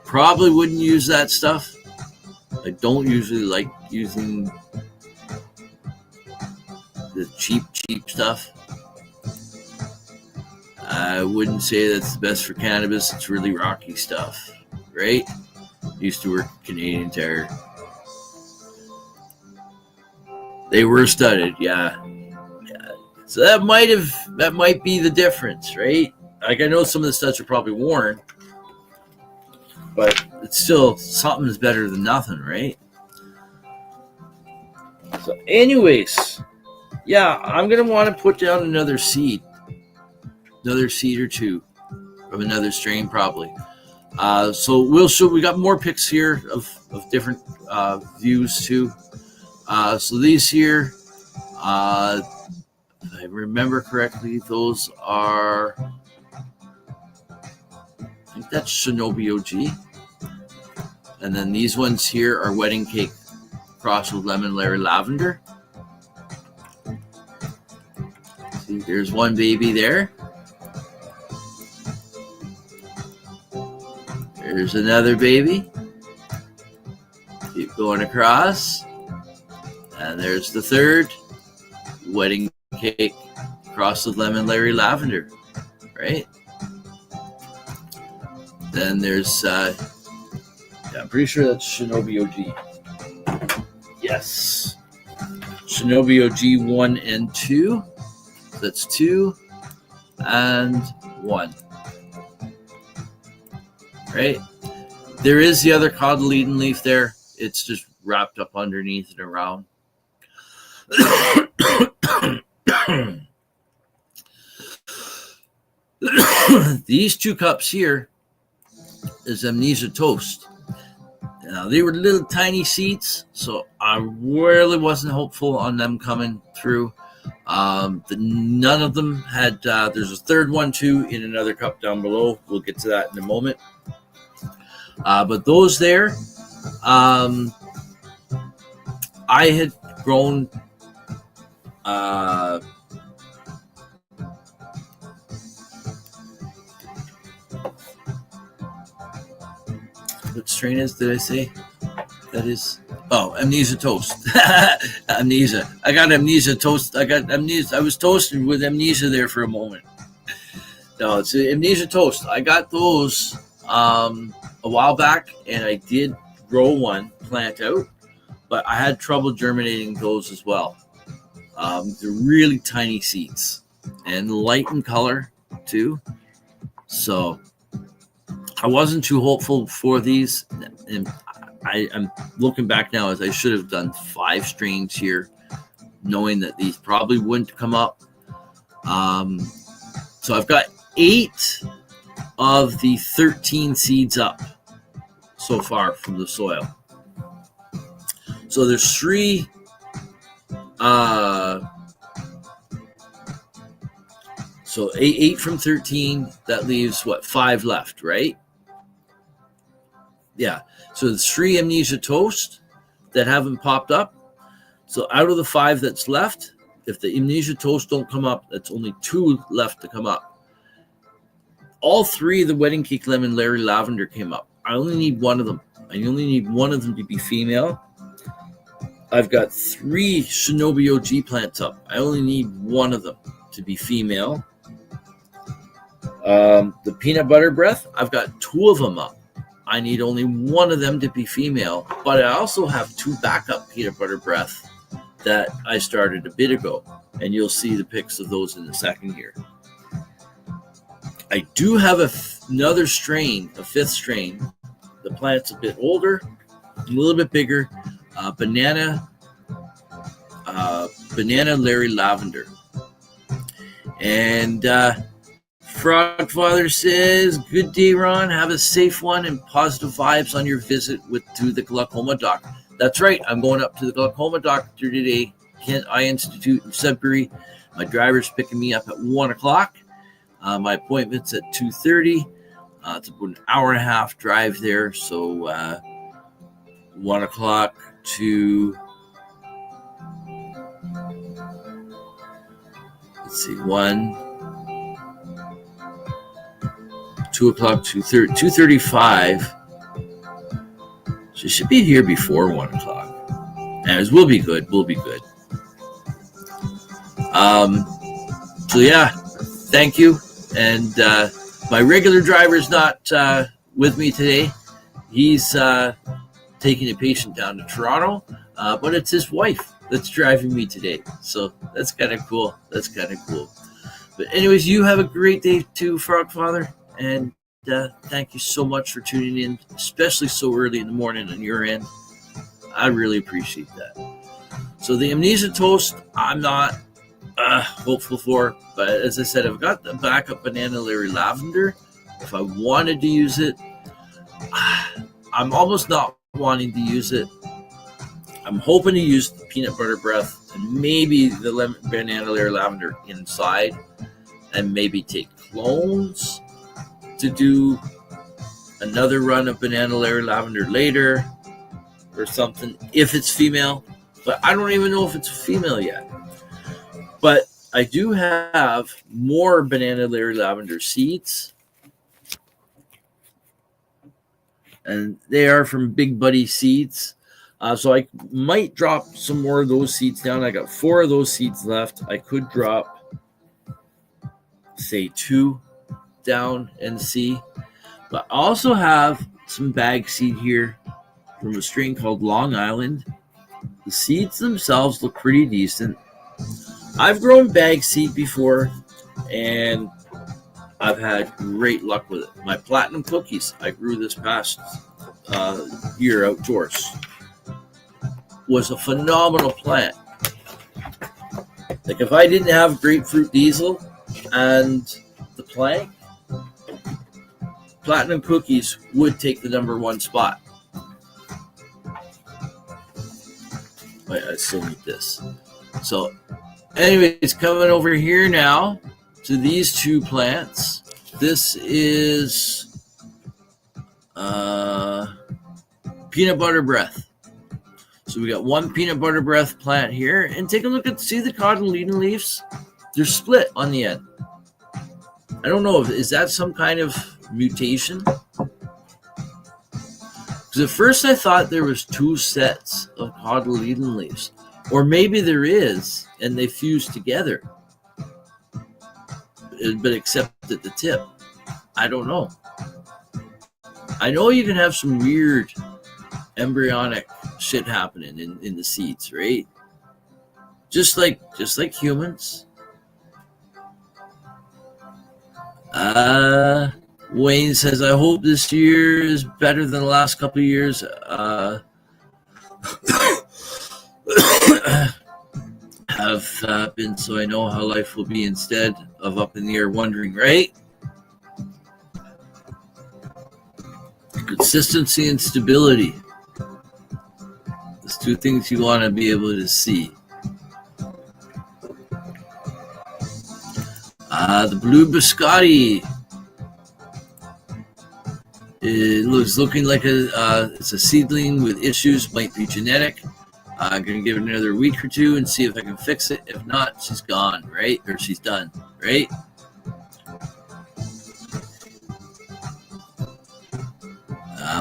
Probably wouldn't use that stuff. I don't usually like using the cheap stuff. I wouldn't say that's the best for cannabis. It's really rocky stuff, right? Used to work at Canadian Tire. They were studded, yeah. So that might be the difference, right? Like, I know some of the studs are probably worn, but it's still something's better than nothing, right? So, anyways, yeah, I'm gonna want to put down another seed or two from another strain, probably. So we got more pics here of different views too. So these here, if I remember correctly, those are, I think that's Shinobi OG. And then these ones here are Wedding Cake crossed with Lemon Larry Lavender. See, there's one baby there. There's another baby. Keep going across. And there's the third. Wedding Cake crossed with Lemon Larry Lavender. Right? Then there's, I'm pretty sure that's Shinobi OG. Yes. Shinobi OG 1 and 2. That's 2 and 1. Right? There is the other cotyledon leaf there. It's just wrapped up underneath and around. These 2 cups here is Amnesia Toast. Now, they were little tiny seeds, so I really wasn't hopeful on them coming through. None of them had, there's a third one too in another cup down below. We'll get to that in a moment. But those there, I had grown What strain did I say? That is, Amnesia Toast. Amnesia. I got Amnesia Toast. I was toasted with Amnesia there for a moment. No, it's Amnesia Toast. I got those a while back, and I did grow one plant out, but I had trouble germinating those as well. They're really tiny seeds and light in color too. So I wasn't too hopeful for these, and I'm looking back now as I should have done 5 strains here, knowing that these probably wouldn't come up. So I've got 8 of the 13 seeds up so far from the soil. So there's 3 so 8 from 13, that leaves 5 left, right? Yeah. So there's 3 Amnesia Toast that haven't popped up. So out of the 5 that's left, if the Amnesia Toast don't come up, that's only 2 left to come up. All 3 of the Wedding Cake Lemon Larry Lavender came up. I only need 1 of them. I only need 1 of them to be female. I've got 3 Shinobi OG plants up. I only need 1 of them to be female. The Peanut Butter Breath, I've got 2 of them up. I need only 1 of them to be female, but I also have 2 backup Peanut Butter Breath that I started a bit ago, and you'll see the pics of those in a second here. I do have another strain, a 5th strain. The plant's a bit older, a little bit bigger, banana Larry Lavender. And Frog Father says, good day, Ron. Have a safe one and positive vibes on your visit to the glaucoma doctor. That's right. I'm going up to the glaucoma doctor today, Kent Eye Institute in Sudbury. My driver's picking me up at 1 o'clock. My appointment's at 2:30. It's about an hour and a half drive there. So 1 o'clock to, let's see, 1, 2 o'clock, 2:35. She should be here before 1 o'clock. Anyways, we'll be good. We'll be good. So yeah, thank you. And my regular driver's not with me today. He's taking a patient down to Toronto, but it's his wife that's driving me today. So that's kind of cool. That's kind of cool. But anyways, you have a great day too, Frog Father. And thank you so much for tuning in, especially so early in the morning on your end. I really appreciate that. So the Amnesia Toast, I'm not hopeful for, but as I said, I've got the backup Banana Larry Lavender. If I wanted to use it, I'm almost not wanting to use it. I'm hoping to use the Peanut Butter Breath and maybe the Banana Larry Lavender inside, and maybe take clones to do another run of Banana Larry Lavender later or something if it's female, but I don't even know if it's female yet. But I do have more Banana Larry Lavender seeds, and they are from Big Buddy Seeds. So I might drop some more of those seeds down. I got 4 of those seeds left. I could drop, say, 2 down and see. But I also have some bag seed here from a strain called Long Island. The seeds themselves look pretty decent. I've grown bag seed before, and I've had great luck with it. My Platinum Cookies I grew this past year outdoors was a phenomenal plant. Like, if I didn't have Grapefruit Diesel and the plank, Platinum Cookies would take the #1 spot. Wait, I still need this. So anyways, coming over here now to these 2 plants. This is Peanut Butter Breath. So we got 1 Peanut Butter Breath plant here, and take a look at, see the cotyledon leaves? They're split on the end. I don't know, is that some kind of mutation? Because at first I thought there was 2 sets of cotyledon leaves. Or maybe there is, and they fuse together. But except at the tip. I don't know. I know you can have some weird embryonic shit happening in the seeds, right? Just like humans. Wayne says, I hope this year is better than the last couple of years. Have been, so I know how life will be instead of up in the air wondering, right? Consistency and stability. There's 2 things you want to be able to see. The blue biscotti. It looks looking like it's a seedling with issues, might be genetic. I'm going to give it another week or 2 and see if I can fix it. If not, she's gone, right? Or she's done, right?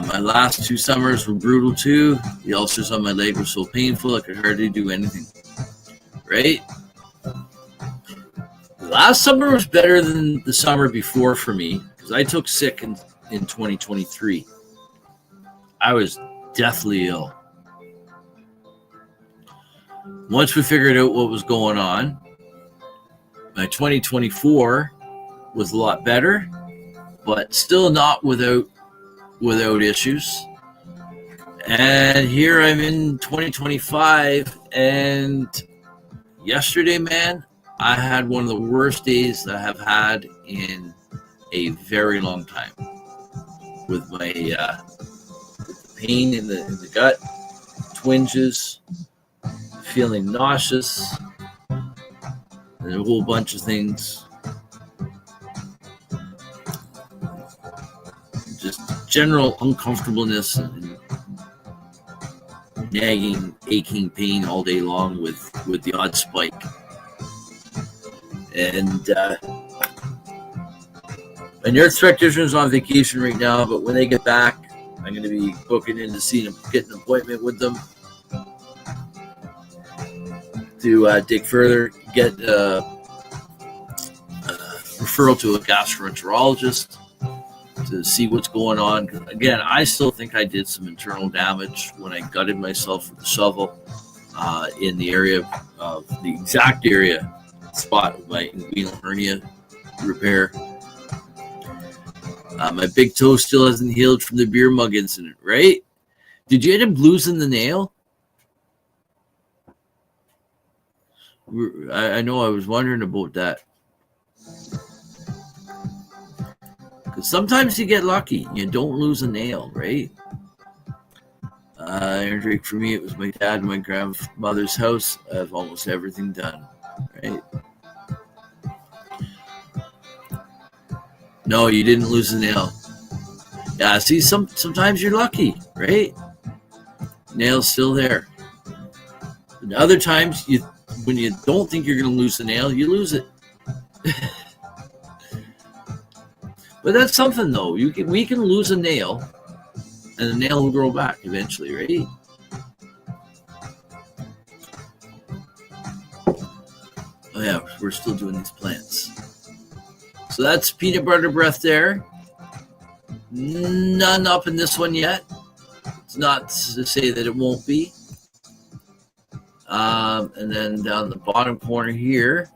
My last 2 summers were brutal too. The ulcers on my leg were so painful I could hardly do anything, right? The last summer was better than the summer before for me because I took sick in 2023. I was deathly ill. Once we figured out what was going on, my 2024 was a lot better, but still not without issues. And here I'm in 2025, and yesterday, man, I had one of the worst days that I have had in a very long time with my pain in the gut, twinges, feeling nauseous, and a whole bunch of things. Just general uncomfortableness and nagging, aching pain all day long with the odd spike. And my nurse practitioner is on vacation right now, but when they get back, I'm going to be booking in to see them, get an appointment with them to dig further, get a referral to a gastroenterologist to see what's going on. Again, I still think I did some internal damage when I gutted myself with the shovel in the area of the exact area spot of my inguinal hernia repair. My big toe still hasn't healed from the beer mug incident, right? Did you end up losing the nail? I know I was wondering about that. Because sometimes you get lucky. You don't lose a nail, right? Drake, for me, it was my dad and my grandmother's house. I have almost everything done, right? No, you didn't lose a nail. Yeah, see, sometimes you're lucky, right? Nail's still there. And other times, when you don't think you're going to lose the nail, you lose it. But that's something, though. We can lose a nail, and the nail will grow back eventually, right? Oh yeah, we're still doing these plants. So that's peanut butter breath there. None up in this one yet. It's not to say that it won't be. And then down the bottom corner here,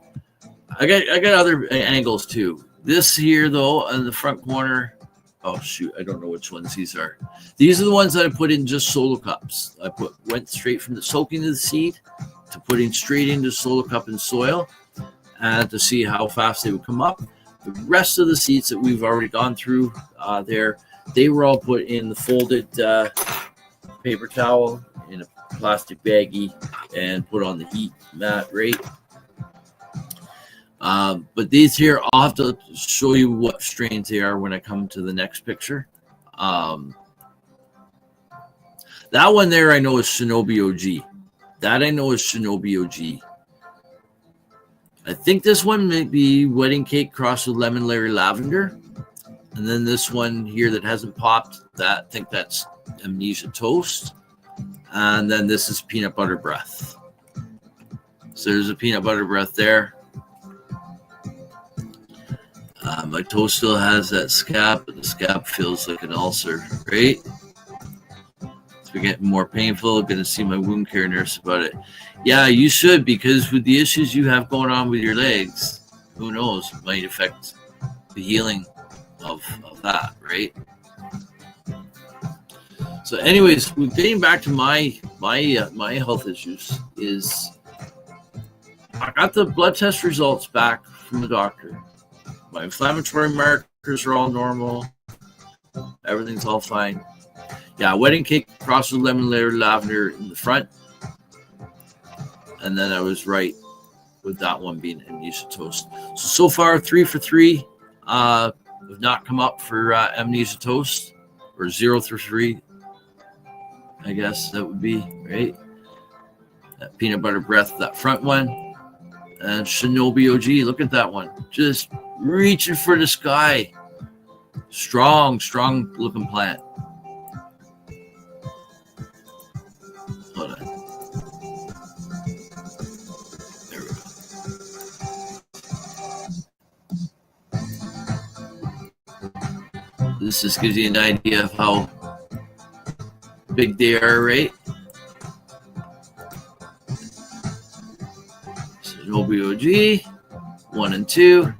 I got other angles too. This here though, on the front corner. Oh shoot, I don't know which ones these are. These are the ones that I put in just solo cups. Went straight from the soaking of the seed to putting straight into solo cup and soil, and to see how fast they would come up. The rest of the seeds that we've already gone through there, they were all put in the folded paper towel in a plastic baggie and put on the heat mat, right? But these here, I'll have to show you what strains they are when I come to the next picture. That one there I know is Shinobi OG. That I know is Shinobi OG. I think this one may be Wedding Cake crossed with Lemon Larry Lavender. And then this one here that hasn't popped, I think that's amnesia toast. And then this is peanut butter breath. So there's a peanut butter breath there. My toast still has that scab, but the scab feels like an ulcer, right? It's getting more painful. Going to see my wound care nurse about it. Yeah, you should, because with the issues you have going on with your legs, who knows, it might affect the healing of that, right? So anyways, getting back to my health issues is I got the blood test results back from the doctor. My inflammatory markers are all normal. Everything's all fine. Yeah, wedding cake, frosted lemon layer lavender in the front. And then I was right with that one being amnesia toast. So far, 3 for 3. Have not come up for amnesia toast, or 0 for 3. I guess that would be, right? That peanut butter breath, that front one. And Shinobi OG, look at that one. Just reaching for the sky. Strong looking plant. Hold on. There we go. This just gives you an idea of how big they are, right? Shinobi OG, 1 and 2.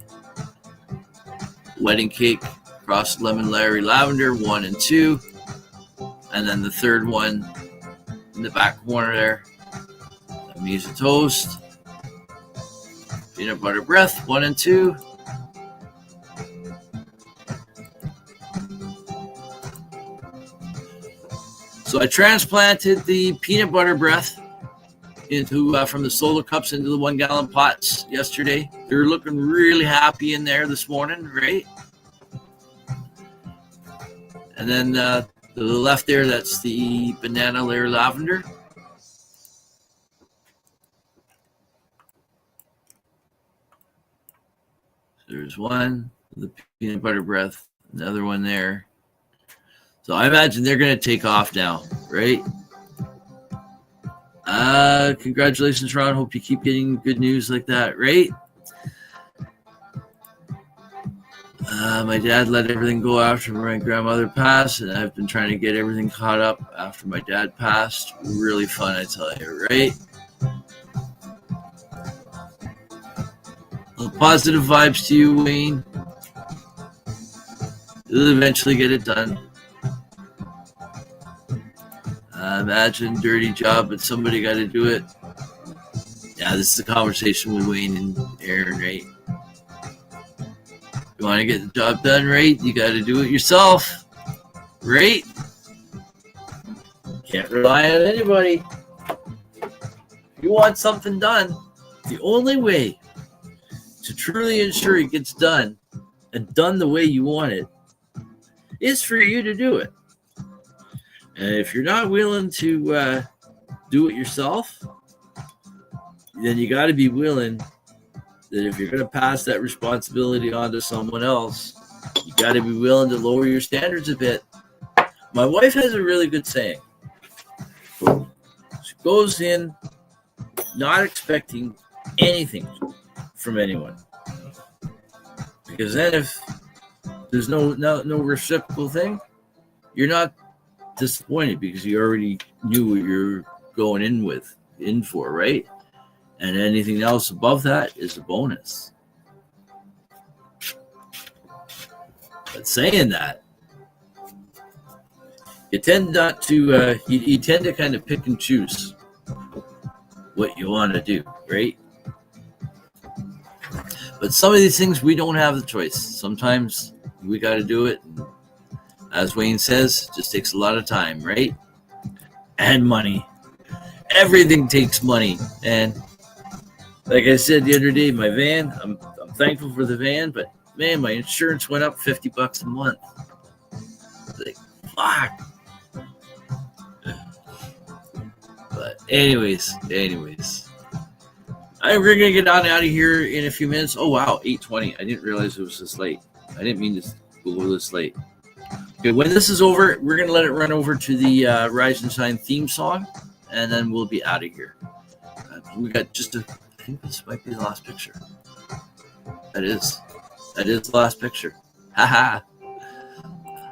Wedding cake, frosted lemon Larry lavender, 1 and 2. And then the third one in the back corner there, amnesia toast, peanut butter breath, 1 and 2. So I transplanted the peanut butter breath into from the solo cups into the 1 gallon pots yesterday. They're looking really happy in there this morning, right? And then to the left there, that's the banana layer lavender. So there's one, the peanut butter breath, another one there. So I imagine they're going to take off now, right? Congratulations, Ron. Hope you keep getting good news like that, right? My dad let everything go after my grandmother passed, and I've been trying to get everything caught up after my dad passed. Really fun, I tell you, right? Well, positive vibes to you, Wayne. You'll eventually get it done. Imagine dirty job, but somebody got to do it. Yeah, this is a conversation with Wayne and Aaron, right? You want to get the job done right, you got to do it yourself, right? Can't rely on anybody. If you want something done, the only way to truly ensure it gets done and done the way you want it is for you to do it. And if you're not willing to do it yourself, then you got to be willing that if you're going to pass that responsibility on to someone else, you got to be willing to lower your standards a bit. My wife has a really good saying. She goes in not expecting anything from anyone. Because then if there's no reciprocal thing, you're not disappointed because you already knew what you're going in for, right? And anything else above that is a bonus. But saying that, you tend not to you tend to kind of pick and choose what you want to do, right? But some of these things we don't have the choice. Sometimes we got to do it. As Wayne says, it just takes a lot of time, right? And money. Everything takes money. And like I said the other day, my van, I'm thankful for the van, but man, my insurance went up $50 a month. Like, fuck. But anyways, we're going to get on out of here in a few minutes. Oh, wow, 8:20. I didn't realize it was this late. I didn't mean to go this late. Okay, when this is over, we're going to let it run over to the Rise and Shine theme song, and then we'll be out of here. We got just I think this might be the last picture. That is the last picture. Haha.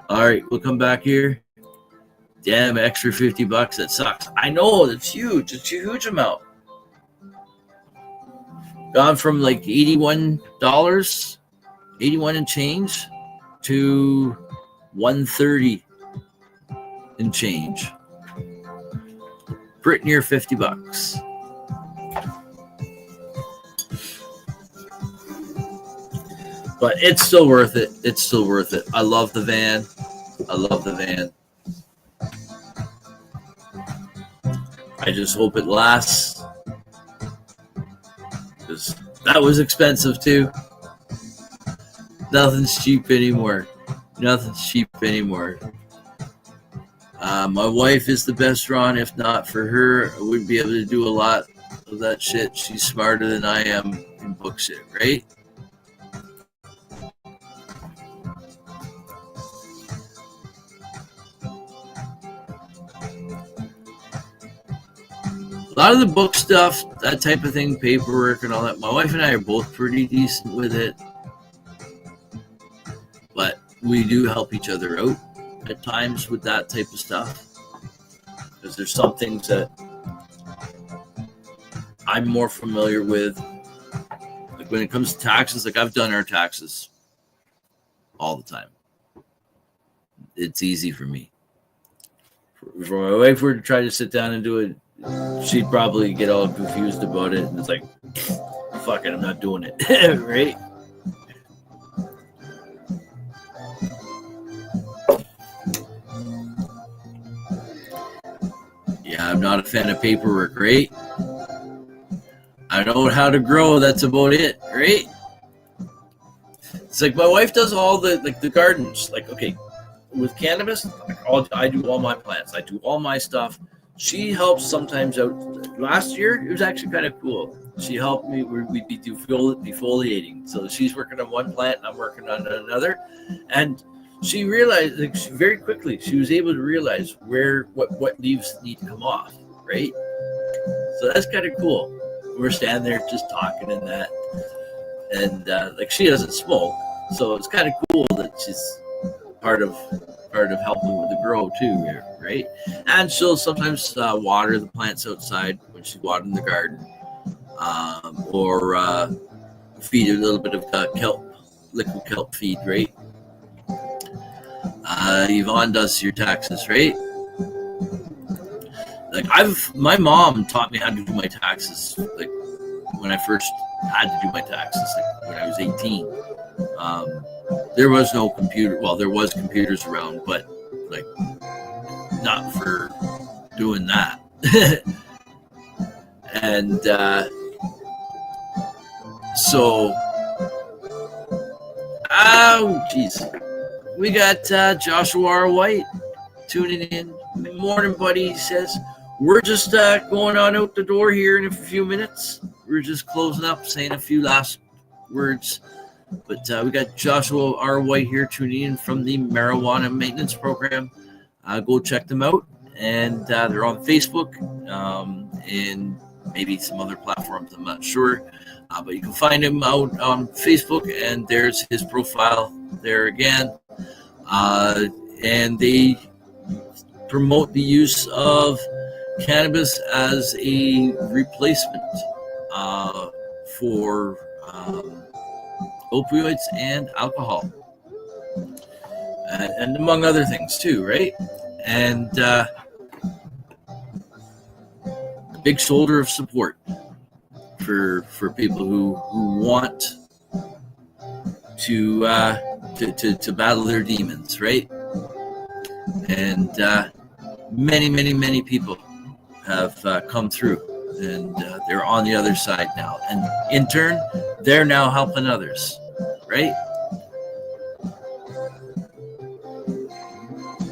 All right, we'll come back here. Damn, extra $50. That sucks. I know, that's huge. It's a huge amount. Gone from like $81, 81 and change, to $130 and change. Pretty near $50. But it's still worth it. It's still worth it. I love the van. I love the van. I just hope it lasts. Because that was expensive too. Nothing's cheap anymore. Nothing's cheap anymore. My wife is the best, Ron. If not for her, I wouldn't be able to do a lot of that shit. She's smarter than I am in book shit, right? A lot of the book stuff, that type of thing, paperwork and all that, my wife and I are both pretty decent with it. But we do help each other out at times with that type of stuff. Because there's some things that I'm more familiar with. Like when it comes to taxes, like I've done our taxes all the time. It's easy for me. If my wife were to try to sit down and do it, she'd probably get all confused about it, and it's like, fuck it, I'm not doing it. Right? Yeah, I'm not a fan of paperwork, right? I know how to grow, that's about it, right? It's like my wife does all the gardens. Like, okay, with cannabis, I do all my plants. I do all my stuff. She helps sometimes out. Last year, it was actually kind of cool. She helped me. We'd be defoliating. So she's working on one plant, and I'm working on another. And she realized, like, very quickly, she was able to realize what leaves need to come off, right? So that's kind of cool. We're standing there just talking and that. And, like, she doesn't smoke. So it's kind of cool that she's part of helping with the grow too, right? And she'll sometimes water the plants outside when she's watering the garden, or feed a little bit of liquid kelp feed, right? Yvonne does your taxes, right? Like my mom taught me how to do my taxes, like when I first had to do my taxes, like when I was 18. There was no computer. Well, there was computers around, but like not for doing that. And so, oh geez, we got Joshua R. White tuning in. Morning, buddy. He says we're just going on out the door here in a few minutes. We're just closing up, saying a few last words. But we got Joshua R. White here tuning in from the Marijuana Maintenance Program. Go check them out. And they're on Facebook and maybe some other platforms, I'm not sure. But you can find him out on Facebook, and there's his profile there again. And they promote the use of cannabis as a replacement for opioids and alcohol, and among other things too, right? And a big shoulder of support for people who want to battle their demons, right? And many people have come through, and they're on the other side now, and in turn they're now helping others, right?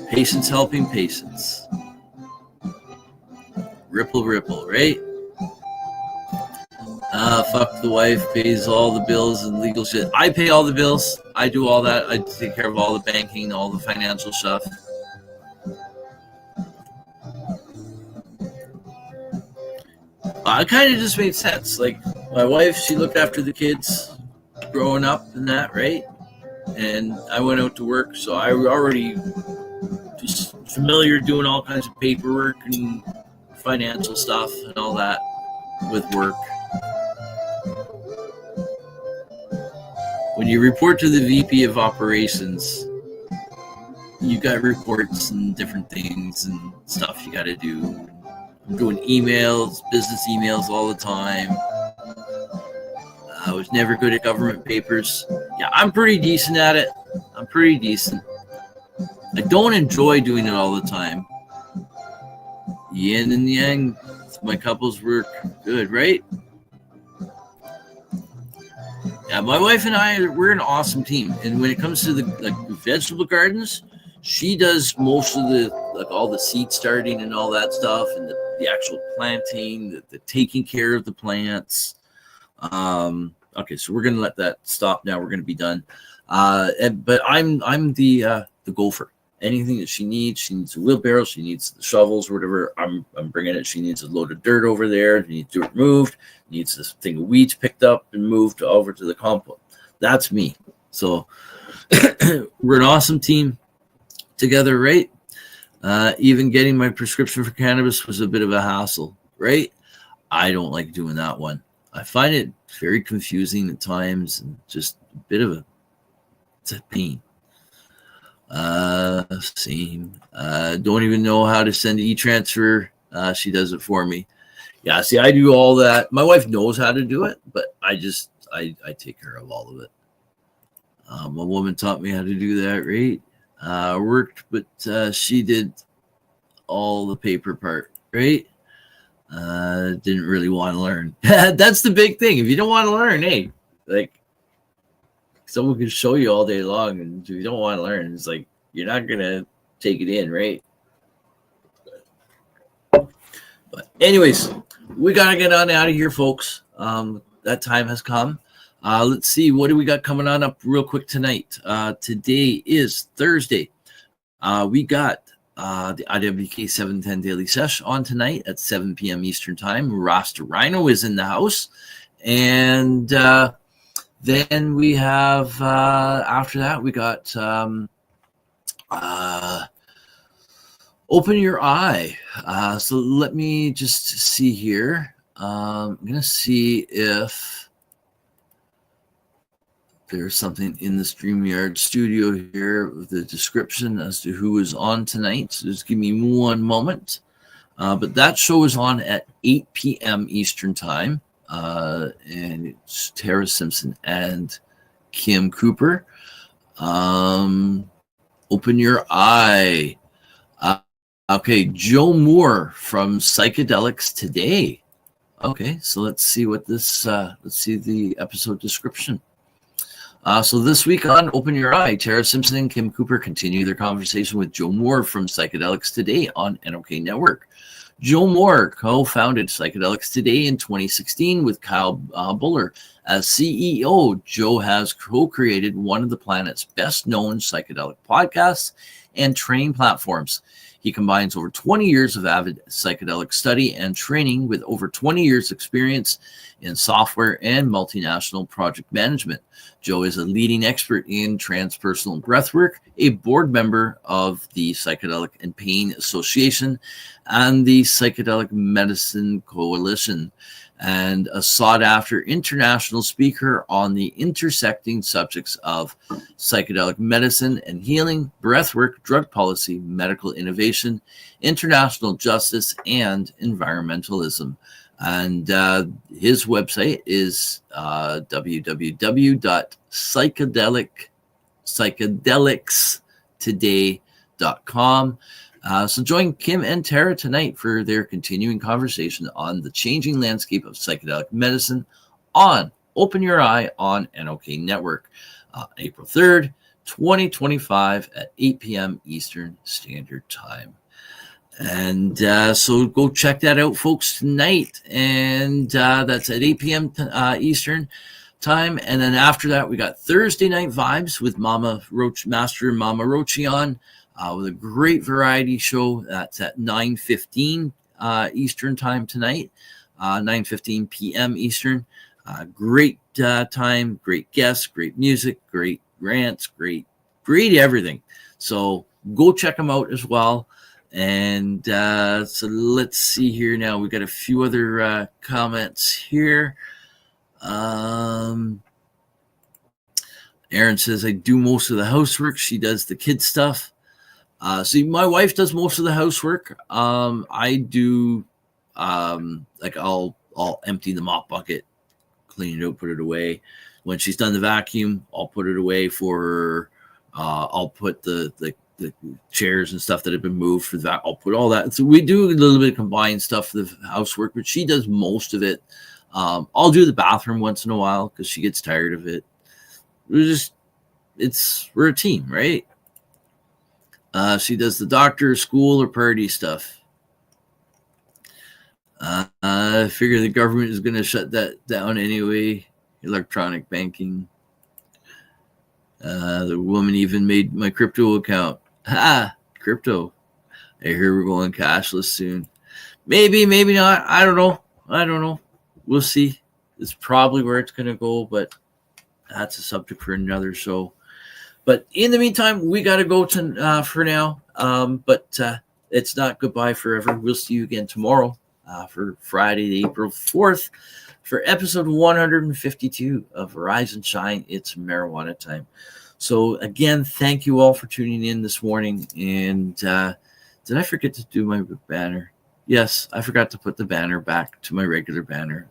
Patients helping patients. Ripple, right? Fuck the wife, pays all the bills and legal shit. I pay all the bills. I do all that. I take care of all the banking, all the financial stuff. It kind of just made sense. Like, my wife, she looked after the kids growing up and that, right? And I went out to work, so I was already just familiar doing all kinds of paperwork and financial stuff and all that with work. When you report to the VP of operations, you got reports and different things and stuff you got to do. I'm doing emails, business emails all the time. I was never good at government papers. Yeah, I'm pretty decent at it. I'm pretty decent. I don't enjoy doing it all the time. Yin and yang, my couples work good, right? Yeah, my wife and I, we're an awesome team. And when it comes to the vegetable gardens, she does most of the all the seed starting and all that stuff, and the actual planting, the taking care of the plants. Okay, so we're gonna let that stop now. We're gonna be done. But I'm the gopher. Anything that she needs a wheelbarrow, she needs the shovels, whatever. I'm bringing it. She needs a load of dirt over there. She needs dirt moved. Needs this thing of weeds picked up and moved over to the compost. That's me. So we're an awesome team together, right? Even getting my prescription for cannabis was a bit of a hassle, right? I don't like doing that one. I find it very confusing at times and just a bit of it's a pain. Same. Don't even know how to send e-transfer. She does it for me. Yeah, see, I do all that. My wife knows how to do it, but I take care of all of it. A woman taught me how to do that, right? Worked, but she did all the paper part, right? Didn't really want to learn. That's the big thing. If you don't want to learn, hey, like, someone can show you all day long, and if you don't want to learn, it's like you're not gonna take it in, right? But anyways, we gotta get on out of here, folks. That time has come. Let's see, what do we got coming on up real quick tonight? Today is Thursday. We got the IWK 710 Daily Sesh on tonight at 7 p.m. Eastern Time. Rasta Rhino is in the house. And then we have, after that, we got Open Your Eye. So let me just see here. I'm going to see if there's something in the StreamYard studio here with the description as to who is on tonight. So just give me one moment. But that show is on at 8 p.m. Eastern Time. And it's Tara Simpson and Kim Cooper. Open Your Eye. Okay, Joe Moore from Psychedelics Today. Okay, so let's see what this, let's see the episode description. So this week on Open Your Eye, Tara Simpson and Kim Cooper continue their conversation with Joe Moore from Psychedelics Today on NOK Network. Joe Moore co-founded Psychedelics Today in 2016 with Kyle Buller. As CEO, Joe has co-created one of the planet's best-known psychedelic podcasts and training platforms. He combines over 20 years of avid psychedelic study and training with over 20 years experience in software and multinational project management. Joe is a leading expert in transpersonal breathwork, a board member of the Psychedelic and Pain Association and the Psychedelic Medicine Coalition, and a sought-after international speaker on the intersecting subjects of psychedelic medicine and healing, breathwork, drug policy, medical innovation, international justice, and environmentalism. And his website is www.psychedelicstoday.com. So join Kim and Tara tonight for their continuing conversation on the changing landscape of psychedelic medicine on Open Your Eye on NOK Network, April 3rd, 2025 at 8 p.m. Eastern Standard Time. And so go check that out, folks, tonight. And that's at 8 p.m. Eastern time. And then after that, we got Thursday Night Vibes with Master Mama Rochi on with a great variety show. That's at 9:15 Eastern time tonight, 9:15 p.m. Eastern. Great time, great guests, great music, great rants, great everything. So go check them out as well. And so let's see here now. We got a few other comments here. Erin says, I do most of the housework. She does the kid stuff. See, my wife does most of the housework. I do, like I'll empty the mop bucket, clean it out, put it away. When she's done the vacuum, I'll put it away for her. I'll put the chairs and stuff that have been moved for that. I'll put all that. So we do a little bit of combined stuff for the housework, but she does most of it. I'll do the bathroom once in a while because she gets tired of it. We're a team, right? She does the doctor, school, or party stuff. I figure the government is going to shut that down anyway. Electronic banking. The woman even made my crypto account. Crypto. I hear we're going cashless soon. Maybe not. I don't know. We'll see. It's probably where it's going to go, but that's a subject for another show. But in the meantime, we got to go for now. But it's not goodbye forever. We'll see you again tomorrow for Friday, April 4th, for episode 152 of Rise and Shine. It's marijuana time. So again, thank you all for tuning in this morning. And did I forget to do my banner? Yes, I forgot to put the banner back to my regular banner.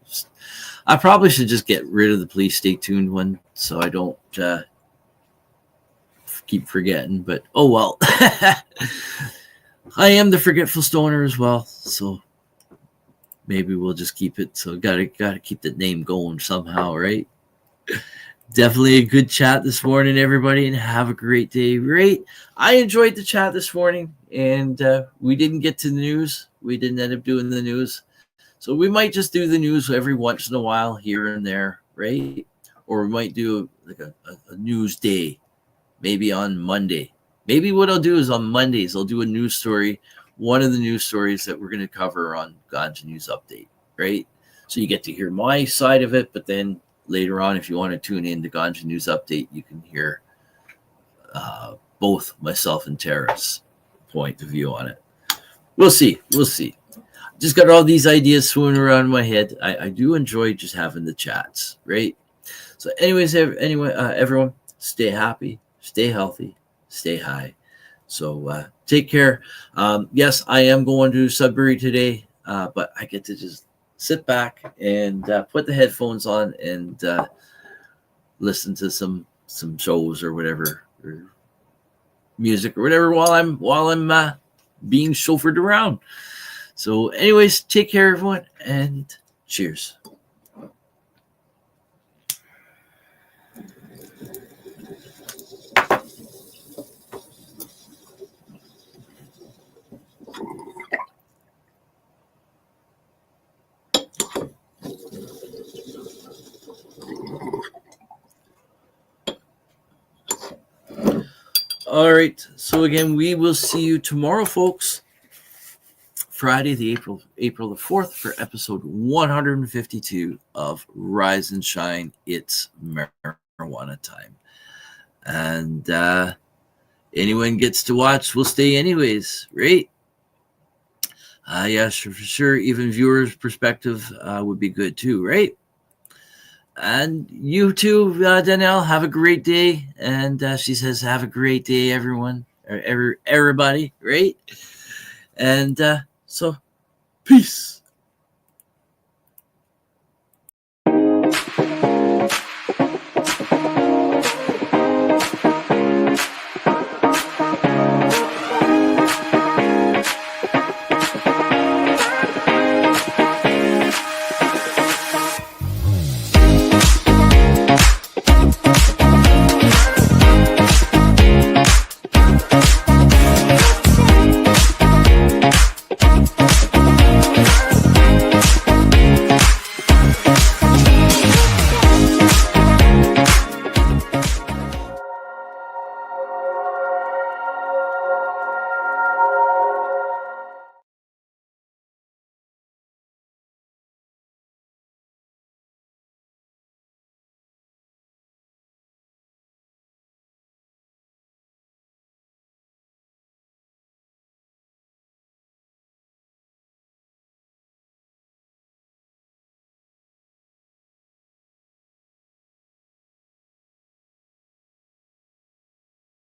I probably should just get rid of the please stay tuned one so I don't keep forgetting. But oh well. I am the forgetful stoner as well, so maybe we'll just keep it. So gotta keep the name going somehow, right? Definitely a good chat this morning, everybody, and have a great day. Right? I enjoyed the chat this morning, and we didn't get to the news. We didn't end up doing the news. So we might just do the news every once in a while here and there, right? Or we might do like a news day, maybe on Monday. Maybe what I'll do is on Mondays, I'll do a news story, one of the news stories that we're going to cover on Ganja News Update, right? So you get to hear my side of it, but then later on, if you want to tune in to Ganja News Update, you can hear both myself and Tara's point of view on it. We'll see. Just got all these ideas swimming around in my head. I do enjoy just having the chats, right? So anyways, everyone, stay happy, stay healthy, stay high. So take care. Yes, I am going to Sudbury today, but I get to just sit back and put the headphones on and listen to some shows or whatever, or music or whatever while I'm being chauffeured around. So anyways, take care, everyone, and cheers. All right. So again, we will see you tomorrow, folks. Friday, the April the 4th, for episode 152 of Rise and Shine. It's marijuana time. And anyone gets to watch will stay anyways, right? Yes, for sure. Even viewers' perspective would be good too, right? And you too, Danielle, have a great day. And she says, have a great day, everyone, or everybody, right? And so, peace.